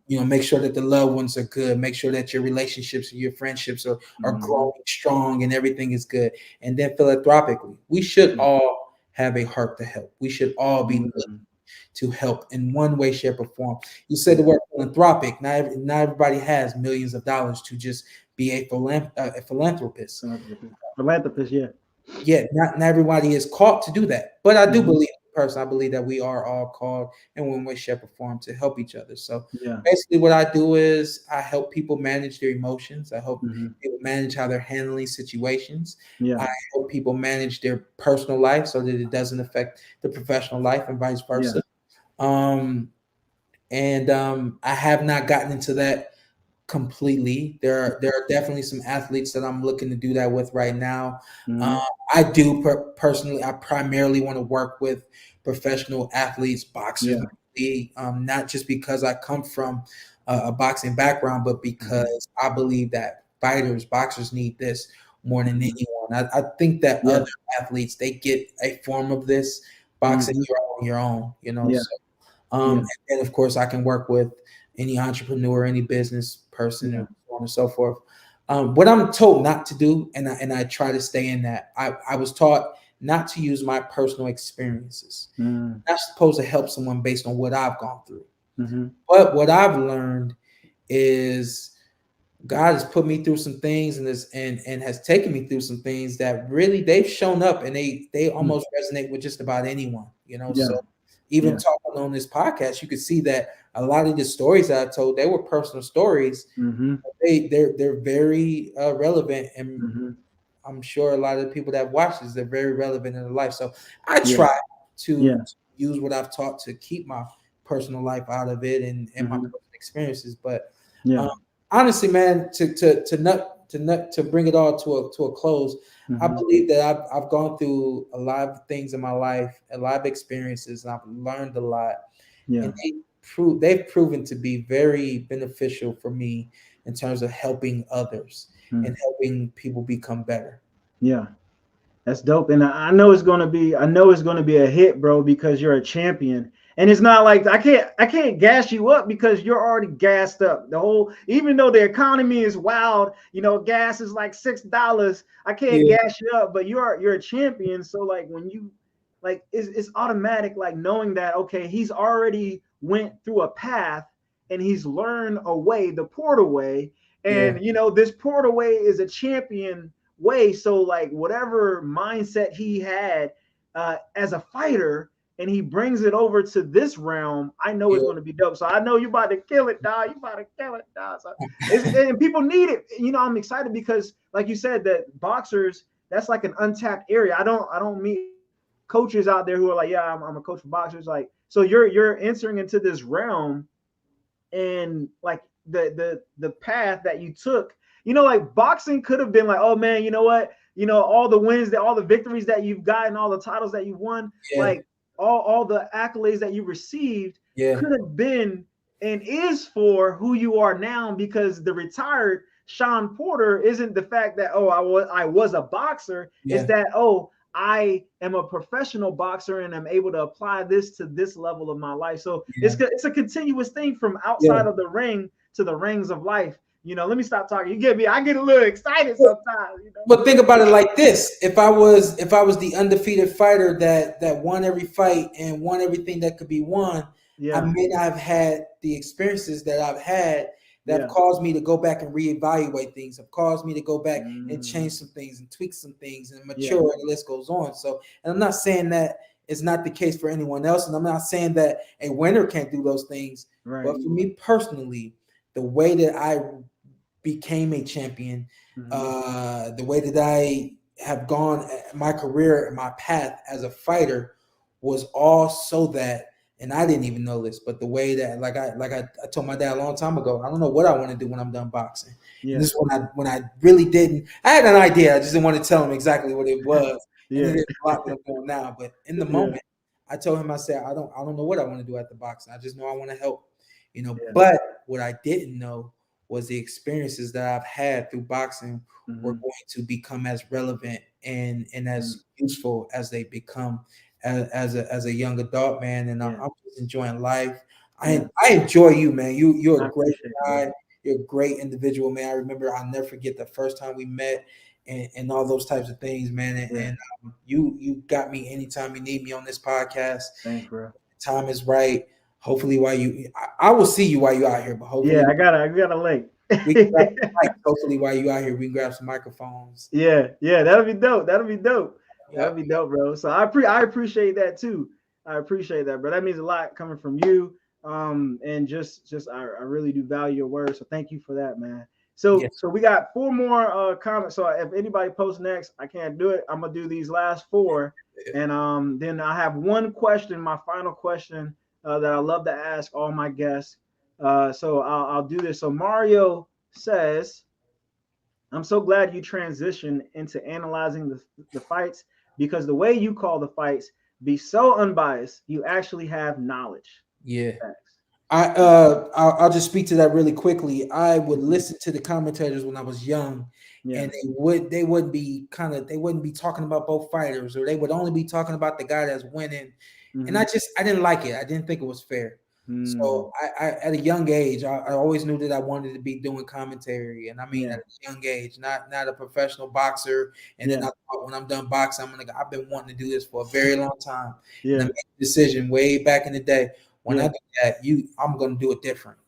Make sure that the loved ones are good. Make sure that your relationships and your friendships are growing strong and everything is good. And then philanthropically, we should all have a heart to help. We should all be looking to help in one way, shape, or form. You said the word philanthropic. Not everybody has millions of dollars to just be a philanthropist. Philanthropist, yeah. Yeah, not everybody is called to do that. But I do believe, I believe that we are all called in one way, shape, or form to help each other. So basically what I do is I help people manage their emotions. I help people manage how they're handling situations. I help people manage their personal life so that it doesn't affect the professional life and vice versa. I have not gotten into that completely. There are definitely some athletes that I'm looking to do that with right now. I do personally, I primarily want to work with professional athletes, boxers, not just because I come from a boxing background, but because I believe that boxers need this more than anyone. I think that other athletes, they get a form of this. Boxing, you're on your own, So, and of course I can work with any entrepreneur, any business person, and so on and so forth. What I'm told not to do, and I try to stay in that. I was taught not to use my personal experiences. I'm not supposed to help someone based on what I've gone through. But what I've learned is God has put me through some things and has taken me through some things that really they've shown up and they almost resonate with just about anyone, So even talking on this podcast, you could see that a lot of the stories that I told, they were personal stories. They're very relevant, and I'm sure a lot of the people that watch this, they're very relevant in their life. So I try to use what I've taught to keep my personal life out of it and my personal experiences. But honestly, man, to bring it all to a close, I believe that I've gone through a lot of things in my life, a lot of experiences, and I've learned a lot. And they've proven to be very beneficial for me in terms of helping others and helping people become better. Yeah. That's dope. And I know it's gonna be a hit, bro, because you're a champion. And it's not like I can't gas you up because you're already gassed up. Even though the economy is wild, gas is like $6. I can't gas you up, but you're a champion. So like when you it's automatic, like knowing that he's already went through a path and he's learned a way, the PorterWay. And this PorterWay is a champion way. So like whatever mindset he had as a fighter, and he brings it over to this realm, I know it's going to be dope. So I know you about to kill it, dog. You about to kill it, dog. So and people need it. I'm excited because, like you said, that boxers, that's like an untapped area. I don't meet coaches out there who are like, yeah, I'm a coach for boxers. Like, so you're entering into this realm, and like the path that you took, like boxing could have been like, oh man, you know what? All the wins, all the victories that you've gotten, all the titles that you've won, like all the accolades that you received could have been and is for who you are now, because the retired Shawn Porter isn't the fact that, oh, I was a boxer. It's that, oh, I am a professional boxer and I'm able to apply this to this level of my life. So it's a continuous thing from outside of the ring to the rings of life. Let me stop talking. You get me? I get a little excited sometimes. But think about it like this: if I was the undefeated fighter that won every fight and won everything that could be won, I may not have had the experiences that I've had that have caused me to go back and reevaluate things, have caused me to go back and change some things and tweak some things and mature, and the list goes on. So, and I'm not saying that it's not the case for anyone else, and I'm not saying that a winner can't do those things. Right. But for me personally, the way that I became a champion, the way that I have gone my career and my path as a fighter was all so that, and I didn't even know this, but the way that, like I told my dad a long time ago, I don't know what I want to do when I'm done boxing. And this is when I really didn't. I had an idea. I just didn't want to tell him exactly what it was. And it is a lot that I'm doing now. But in the moment, I told him, I said, I don't know what I want to do after boxing. I just know I want to help. But what I didn't know was the experiences that I've had through boxing were going to become as relevant and as useful as they become as a young adult, man. And I'm just enjoying life. I enjoy you, man. You're a great guy. You're a great individual, man. I remember, I'll never forget the first time we met and all those types of things, man. And you got me anytime you need me on this podcast. Thanks, bro. Time is right. Hopefully, I will see you while you're out here, but hopefully, I got a link. Hopefully, while you're out here, we can grab some microphones. Yeah, that'll be dope. That'll be dope, bro. So I appreciate that too. I appreciate that, bro. That means a lot coming from you. And just I really do value your words. So thank you for that, man. So we got 4 more comments. So if anybody posts next, I can't do it. I'm gonna do these last 4, and then I have one question, my final question, that I love to ask all my guests. So I'll do this. So Mario says, I'm so glad you transitioned into analyzing the fights, because the way you call the fights be so unbiased, you actually have knowledge. Yeah. I'll just speak to that really quickly. I would listen to the commentators when I was young, and they wouldn't be talking about both fighters, or they would only be talking about the guy that's winning. And I didn't like it. I didn't think it was fair. So I at a young age, I always knew that I wanted to be doing commentary, and I mean at a young age, not a professional boxer. And then I thought, when I'm done boxing, I've been wanting to do this for a very long time. And I made a decision way back in the day. When I do that, I'm going to do it different,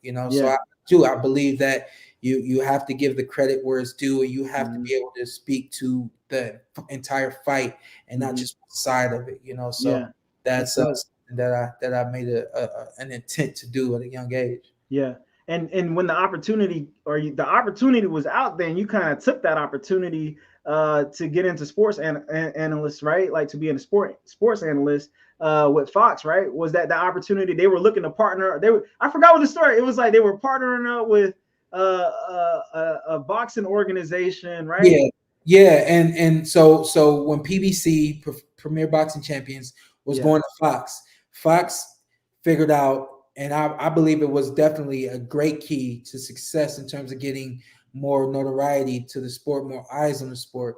So I believe that you have to give the credit where it's due, and you have to be able to speak to the entire fight and not just one side of it, So that's something that I made an intent to do at a young age. Yeah. And when the opportunity was out there, and you kind of took that opportunity to get into sports analyst, right? Like to be a sports analyst with Fox, right? Was that the opportunity? They were looking to partner. I forgot what the story. It was like they were partnering up with a boxing organization, right? Yeah. And so when PBC, Premier Boxing Champions, was going to Fox figured out, and I believe it was definitely a great key to success in terms of getting more notoriety to the sport, more eyes on the sport.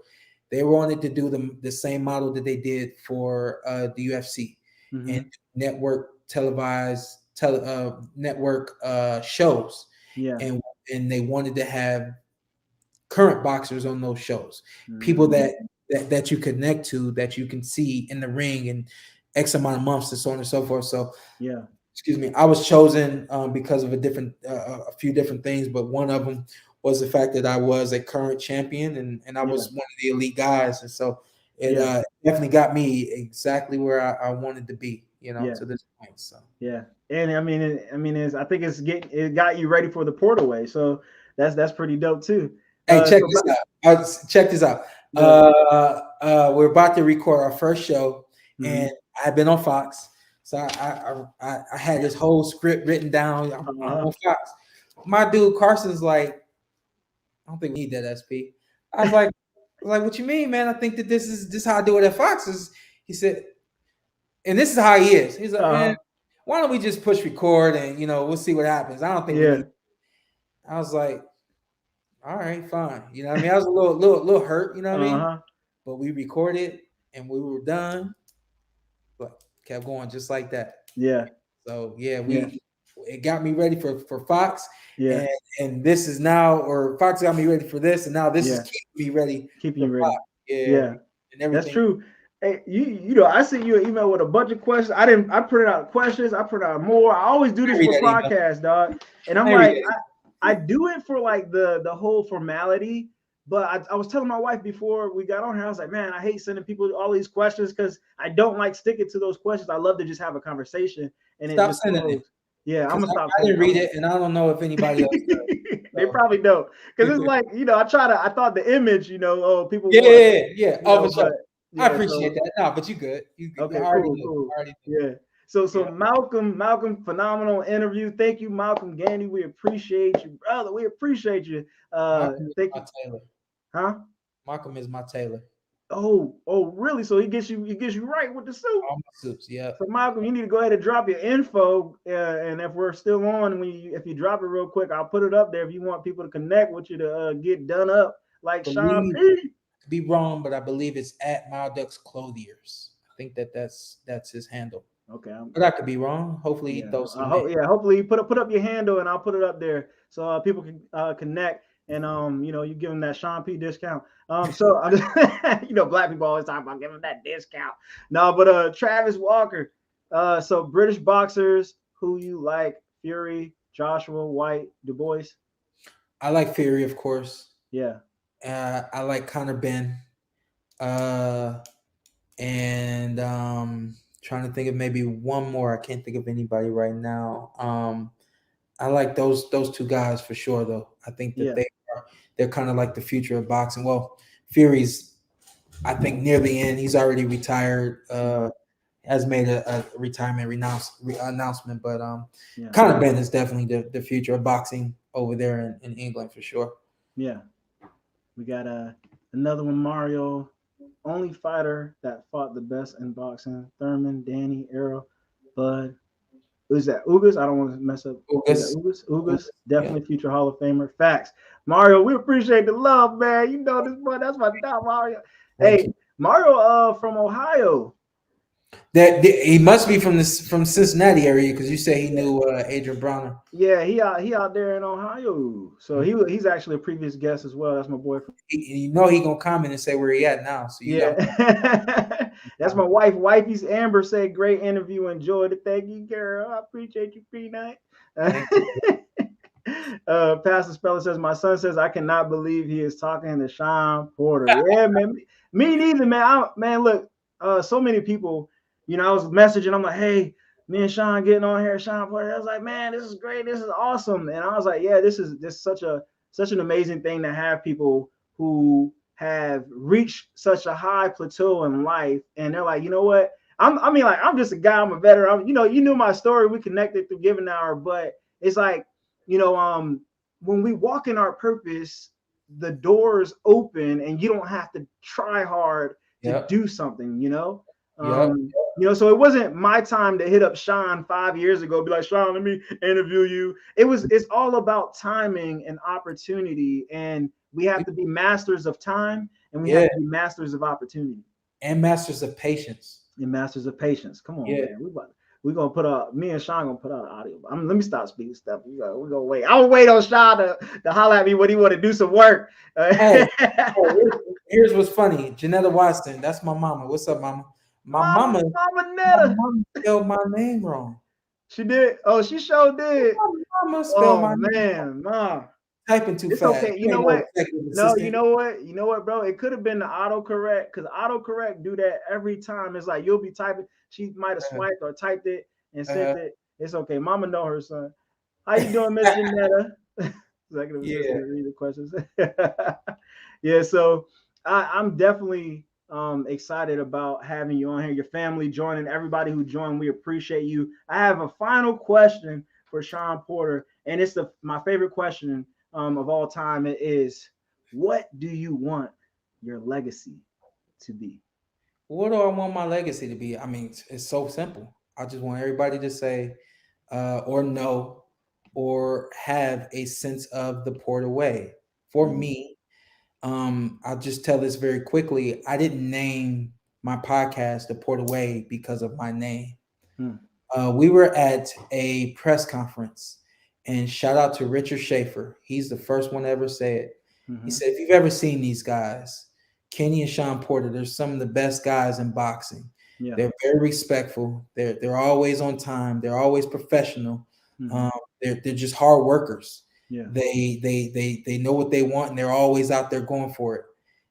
They wanted to do the same model that they did for the UFC, and network televised network shows. And they wanted to have current boxers on those shows, people that you connect to, that you can see in the ring in X amount of months, and so on and so forth. So excuse me, I was chosen because of a few different things, but one of them was the fact that I was a current champion, and I was one of the elite guys, and so it definitely got me exactly where I wanted to be, to this point. So and I mean, I think it got you ready for the PorterWay, so that's pretty dope too. Hey, check this out. Check this out. We're about to record our first show, and I've been on Fox, so I had this whole script written down. I'm on Fox. My dude Carson's like, I don't think we need that SP. I was like, what you mean, man? I think that this is how I do it at Fox. He said, and this is how he is. He's like, man, why don't we just push record and we'll see what happens. I don't think we need. I was like, all right, fine. You know what I mean? I was a little hurt, you know what I mean? But we recorded and we were done, but kept going just like that. Yeah. So it got me ready for Fox. Yeah. And this is now, or Fox got me ready for this, and now this is keeping me ready. Keeping you ready. Fox. Yeah. And everything. That's true. Hey, I sent you an email with a bunch of questions. I printed out questions. I printed out more. I always do this for podcasts, dog. And I'm like, I do it for like the whole formality. But I was telling my wife before we got on here, I was like, man, I hate sending people all these questions because I don't like sticking to those questions. I love to just have a conversation. And stop sending it. Yeah, I'm gonna stop. I didn't read it, and I don't know if anybody else does. They probably don't, because it's like I thought the image, people. Yeah. Oh, for sure. I appreciate that. No, but you good. You good. Okay, cool. Yeah. So Malcolm, phenomenal interview. Thank you, Malcolm Gandy. We appreciate you, brother. We appreciate you. Thank you, Taylor. Huh? Malcolm is my tailor. Oh, really? So he gets you right with the suit. All my suits, yeah. So Malcolm, you need to go ahead and drop your info, and if we're still on, if you drop it real quick, I'll put it up there. If you want people to connect with you to get done up like Sean P. Be wrong, but I believe it's at Mildux Clothiers. I think that's his handle. Okay, but I could be wrong. Hopefully, he throws some. Hopefully, you put up your handle, and I'll put it up there so people can connect. And you give them that Sean P discount. So I'm just, black people always talk about giving that discount. No, but Travis Walker. So British boxers who you like: Fury, Joshua, White, Du Bois. I like Fury, of course. Yeah. I like Conor Benn. And trying to think of maybe one more. I can't think of anybody right now. I like those two guys for sure, though. I think that they're kind of like the future of boxing. Well, Fury's, I think, near the end. He's already retired. Has made a retirement announcement, but Conor Benn is definitely the future of boxing over there in England for sure. Yeah, we got another one, Mario. Only fighter that fought the best in boxing: Thurman, Danny, Errol, Bud. Who's that? Ugas? I don't want to mess up. Ugas. Definitely future Hall of Famer. Facts. Mario, we appreciate the love, man. You know this, boy. That's my dog, Mario. Hey, Mario, from Ohio. He must be from Cincinnati area, because you say he knew Adrian Bronner. Yeah, he out there in Ohio. So he's actually a previous guest as well. That's my boyfriend. He gonna comment and say where he at now. So that's my wife. Wifey's Amber said, "Great interview, enjoyed it. Thank you, girl. I appreciate you, P-Night." Pastor Speller says, "My son says I cannot believe he is talking to Shawn Porter." Yeah, man. Me neither, man. Look, so many people. I was messaging. I'm like, hey, me and Sean getting on here. Shawn Porter. I was like, man, this is great. This is awesome. And I was like, yeah, this is such an amazing thing to have people who have reached such a high plateau in life, and they're like, you know what? I'm just a guy. I'm a veteran. You knew my story. We connected through Giving Hour, but it's like, when we walk in our purpose, the doors open, and you don't have to try hard to do something. So it wasn't my time to hit up Sean 5 years ago, be like, Sean, let me interview you. It's all about timing and opportunity, and we have to be masters of time, and we have to be masters of opportunity, and masters of patience. Come on, man. We're gonna put out. Me and Sean gonna put out an audio. Let me stop speaking stuff. We're gonna wait. I'll wait on Sean to holler at me when he want to do some work. Here's what's funny. Janetta Watson, that's my mama. What's up, mama? My mama spelled my name wrong. She did? Oh, she sure did. My mama spelled my name wrong. Ma. typing too It's fast. okay. You know what? No, you Assistant. know what? You know what, bro? It could have been the autocorrect because autocorrect do that every time. It's like you'll be typing. She might have swiped or typed it and sent it. It's okay. Mama know her son. How you doing, Miss Janetta? Executive assistant, read the questions. Yeah, so I'm definitely excited about having you on here, your family joining, everybody who joined. We appreciate you. I have a final question for Shawn Porter, and it's my favorite question of all time. It is, what do you want your legacy to be? What do I want my legacy to be? I mean, it's so simple. I just want everybody to say or know or have a sense of the PorterWay. For me, I'll just tell this very quickly. I didn't name my podcast the PorterWay because of my name. We were at a press conference, and shout out to Richard Schaefer. He's the first one to ever say it. He said, if you've ever seen these guys, Kenny and Shawn Porter, they're some of the best guys in boxing. Yeah. They're very respectful. They're always on time. They're always professional. They're just hard workers. Yeah. They know what they want, and they're always out there going for it.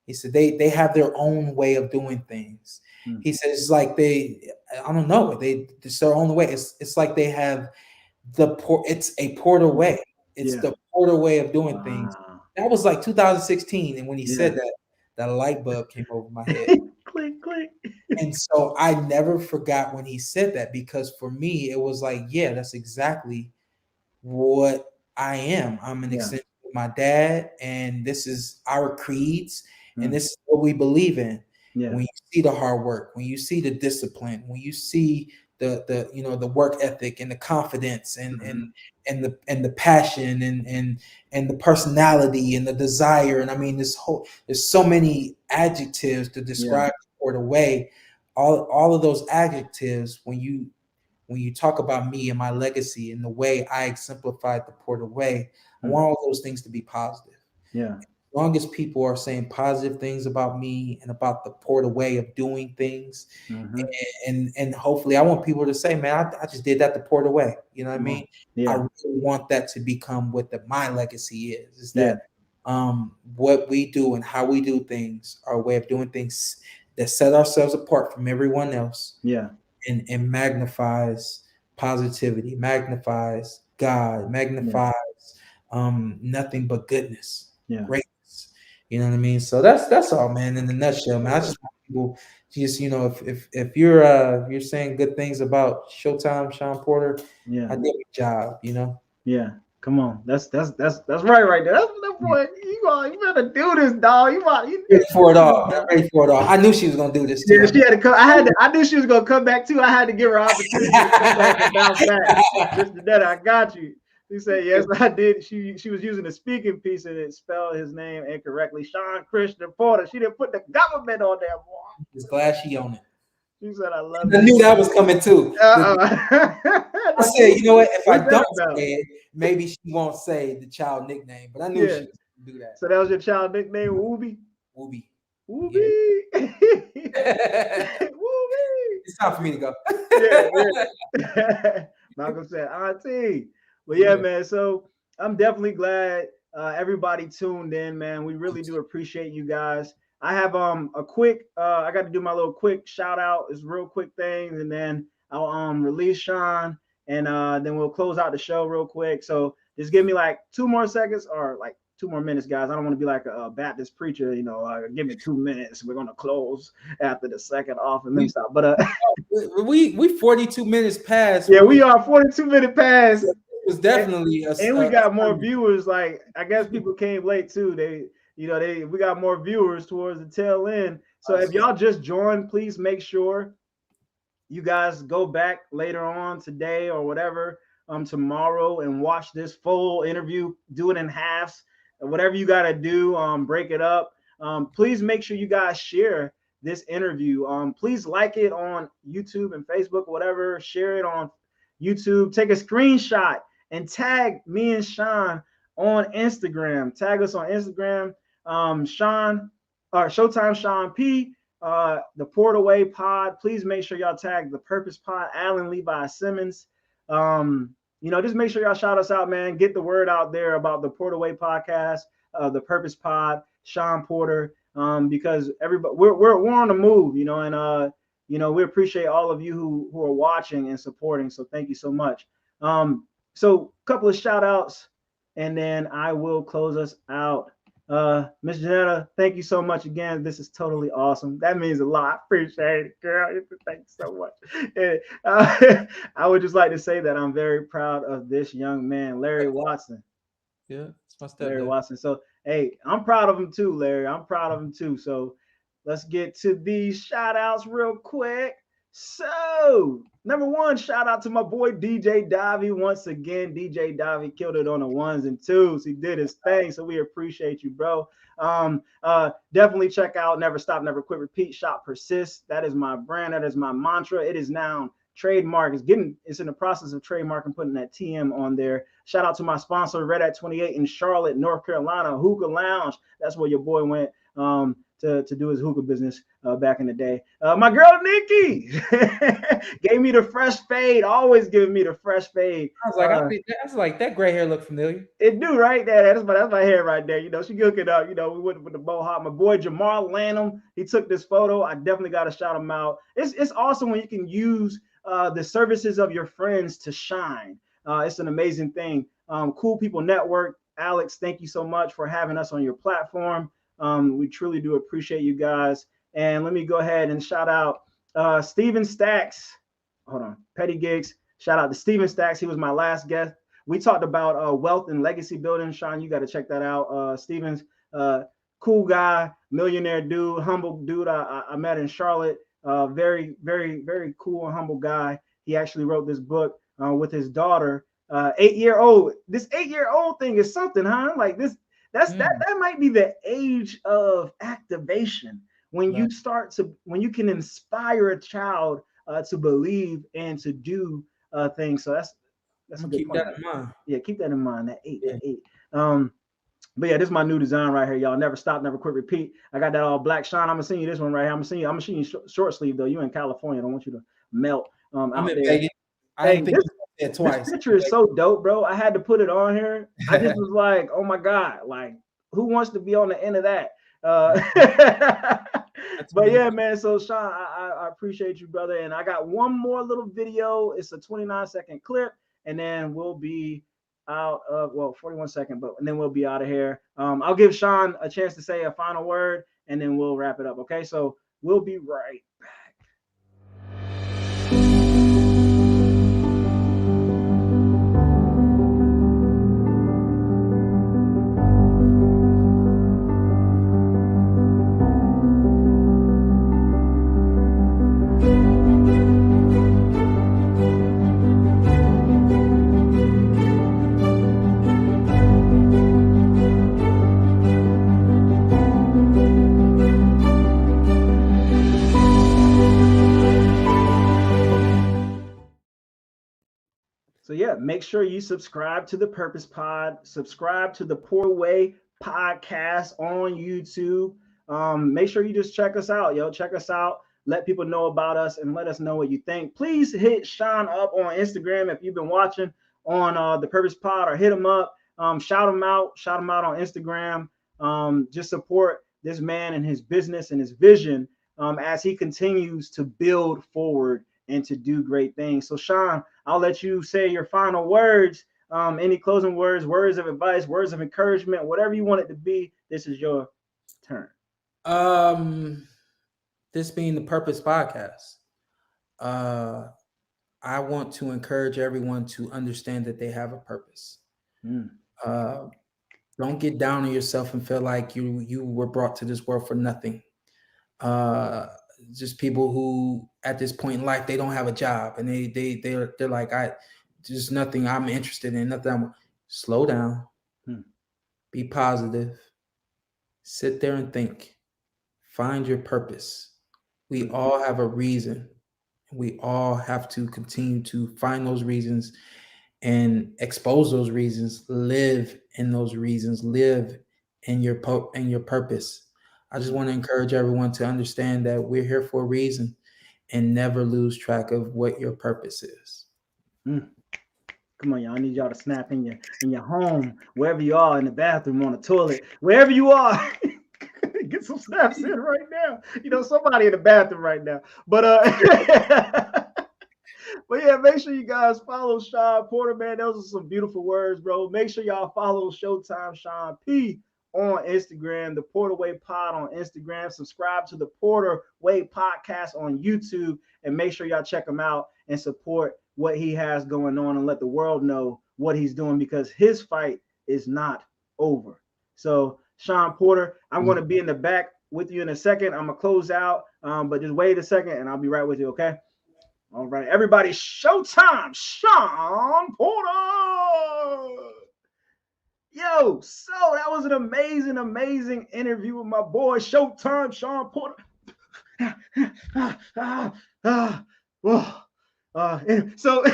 He said they have their own way of doing things. He said it's like I don't know, it's their own way. It's like they have it's a PorterWay. It's the PorterWay of doing things. That was like 2016, and when he said that light bulb came over my head. Click, click. And so I never forgot when he said that, because for me it was like, yeah, that's exactly what I am. I'm an extension of my dad, and this is our creeds, and this is what we believe in. When you see the hard work, when you see the discipline, when you see the work ethic and the confidence and the passion and the personality and the desire, and I mean there's so many adjectives to describe PorterWay. All of those adjectives, when you talk about me and my legacy and the way I exemplified the PorterWay, I want all those things to be positive. Yeah. As long as people are saying positive things about me and about the PorterWay of doing things, and hopefully, I want people to say, "Man, I just did that the PorterWay." You know what I mean? I really want that to become what my legacy is. Is that what we do and how we do things, our way of doing things that set ourselves apart from everyone else. Yeah. And magnifies positivity, magnifies God, magnifies nothing but goodness, greatness. You know what I mean? So that's all, man. In the nutshell, man. I just want people just, if you're saying good things about Showtime Shawn Porter, I did my job. Yeah. Come on, that's right there. That's that boy. You better do this, dog. You ready for it all. I'm ready for it all. I knew she was gonna do this too. Yeah, she had to come. I knew she was gonna come back too. I had to give her opportunity to come back and bounce back. Mr. Detta, I got you. He said, yes, I did. She was using a speaking piece and it spelled his name incorrectly. Shawn Christian Porter. She didn't put the government on there, boy. Just glad she owned it. She said, I love it. I knew that was coming too. I said, you know what? If I don't say it, maybe she won't say the child nickname. But I knew she was going to do that. So that was your child nickname, Wooby? Wooby. Wooby. Yeah. Wooby. It's time for me to go. Yeah. Malcolm said, Auntie. But yeah, man. So I'm definitely glad everybody tuned in, man. We really do appreciate you guys. I have a quick I got to do my little quick shout out. It's real quick things, and then I'll release Shawn, and then we'll close out the show real quick. So just give me like 2 more seconds or like 2 more minutes, guys. I don't want to be like a Baptist preacher, give me 2 minutes. We're gonna close after the second off and then stop. But we 42 minutes past. Yeah, we are 42 minutes past. It was definitely and we got more viewers. Like, I guess people came late too. We got more viewers towards the tail end. So if y'all just joined, please make sure you guys go back later on today or whatever, tomorrow, and watch this full interview. Do it in halves, whatever you got to do. Break it up. Please make sure you guys share this interview. Please like it on YouTube and Facebook, whatever. Share it on YouTube. Take a screenshot and tag me and Shawn on Instagram. Tag us on Instagram. Showtime Shawn P, the PorterWay Pod. Please make sure y'all tag the Purpose Pod, Alan Levi Simmons. just make sure y'all shout us out, man. Get the word out there about the PorterWay podcast, the Purpose Pod, Shawn Porter, because everybody we're on the move, and we appreciate all of you who are watching and supporting. So thank you so much. So a couple of shout outs, and then I will close us out. Miss Janetta, thank you so much again. This is totally awesome. That means a lot. I appreciate it, girl. Thank you so much. And, I would just like to say that I'm very proud of this young man, Larry Watson. Yeah, it's my stepdad. Larry Watson. So, hey, I'm proud of him too, Larry. I'm proud of him too. So, let's get to these shout outs real quick. So, number one, shout out to my boy DJ Davi once again. DJ Davi killed it on the ones and twos. He did his thing, so we appreciate you, bro. Definitely check out Never Stop, Never Quit, Repeat, Shop, Persist. That is my brand. That is my mantra. It is now trademark. It's in the process of trademark and putting that TM on there. Shout out to my sponsor, Red at 28 in Charlotte, North Carolina, Hookah Lounge. That's where your boy went. To do his hookah business back in the day. My girl Nikki gave me the fresh fade, always giving me the fresh fade. I was like, that gray hair look familiar. It do, right there. That's my hair right there. She hooked it up. We went with the mohawk. My boy Jamal Lanham, he took this photo. I definitely got to shout him out. It's awesome when you can use the services of your friends to shine. It's an amazing thing. Cool People Network. Alex, thank you so much for having us on your platform. We truly do appreciate you guys. And let me go ahead and shout out Steven Stacks. Hold on. Petty Gigs. Shout out to Steven Stacks. He was my last guest. We talked about wealth and legacy building. Sean, you got to check that out. Steven's cool guy, millionaire dude, humble dude. I met in Charlotte. Very, very, very cool and humble guy. He actually wrote this book with his daughter, 8-year-old. This 8-year-old thing is something, huh? Like this. That might be the age of activation when you when you can inspire a child to believe and to do things. So that's a good point. That in mind. Yeah, keep that in mind. That 8. But yeah, this is my new design right here, y'all. Never stop, never quit, repeat. I got that all black. Sean, I'm gonna send you this one right here. I'm gonna send you short sleeve though. You in California? I don't want you to melt. I'm out in there. Vegas. I think this picture is so dope, bro. I had to put it on here. I just was like, oh my God, like who wants to be on the end of that? But yeah, man. So Sean, I appreciate you, brother. And I got one more little video. It's a 29-second clip, and then we'll be out of 41-second, and then we'll be out of here. I'll give Sean a chance to say a final word, and then we'll wrap it up. Okay, so we'll be right back. So yeah, make sure you subscribe to the Purpose Pod, subscribe to the PorterWay podcast on YouTube. Make sure you just check us out, yo. Check us out. Let people know about us and let us know what you think. Please hit Sean up on Instagram if you've been watching on the Purpose Pod, or hit him up. Shout him out on Instagram. Just support this man and his business and his vision as he continues to build forward and to do great things. So Sean, I'll let you say your final words. Any closing words, words of advice, words of encouragement, whatever you want it to be. This is your turn. This being the Purpose Podcast, I want to encourage everyone to understand that they have a purpose. Don't get down on yourself and feel like you were brought to this world for nothing. Just people who at this point in life, they don't have a job and they're like, there's nothing I'm interested in, nothing. Slow down, be positive, sit there and think, find your purpose. We all have a reason. We all have to continue to find those reasons and expose those reasons, live in those reasons, live in your purpose. I just want to encourage everyone to understand that we're here for a reason and never lose track of what your purpose is. Come on, y'all. I need y'all to snap in your home, wherever you are, in the bathroom, on the toilet, wherever you are. Get some snaps in right now. You know, somebody in the bathroom right now. But but yeah, make sure you guys follow Shawn Porter, man. Those are some beautiful words, bro. Make sure y'all follow Showtime Shawn P on Instagram, the PorterWay Pod on Instagram. Subscribe to the PorterWay Podcast on YouTube, and make sure y'all check him out and support what he has going on and let the world know what he's doing, because his fight is not over. So, Shawn Porter, I'm going to be in the back with you in a second. I'm going to close out, but just wait a second and I'll be right with you, okay? All right, everybody, Showtime Shawn Porter. Yo, so that was an amazing interview with my boy Showtime Shawn Porter. So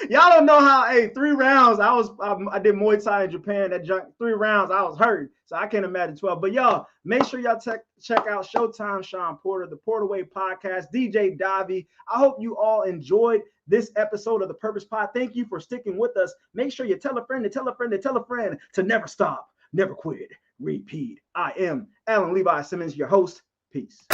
y'all don't know how, 3 rounds I did Muay Thai in Japan. That junk 3 rounds I was hurt, so I can't imagine 12. But y'all, make sure y'all check out Showtime Shawn Porter, the PorterWay Podcast, DJ Davi. I hope you all enjoyed this episode of the Purpose Pod. Thank you for sticking with us. Make sure you tell a friend to tell a friend to tell a friend to never stop, never quit, repeat. I am Alan Levi Simmons, your host. Peace.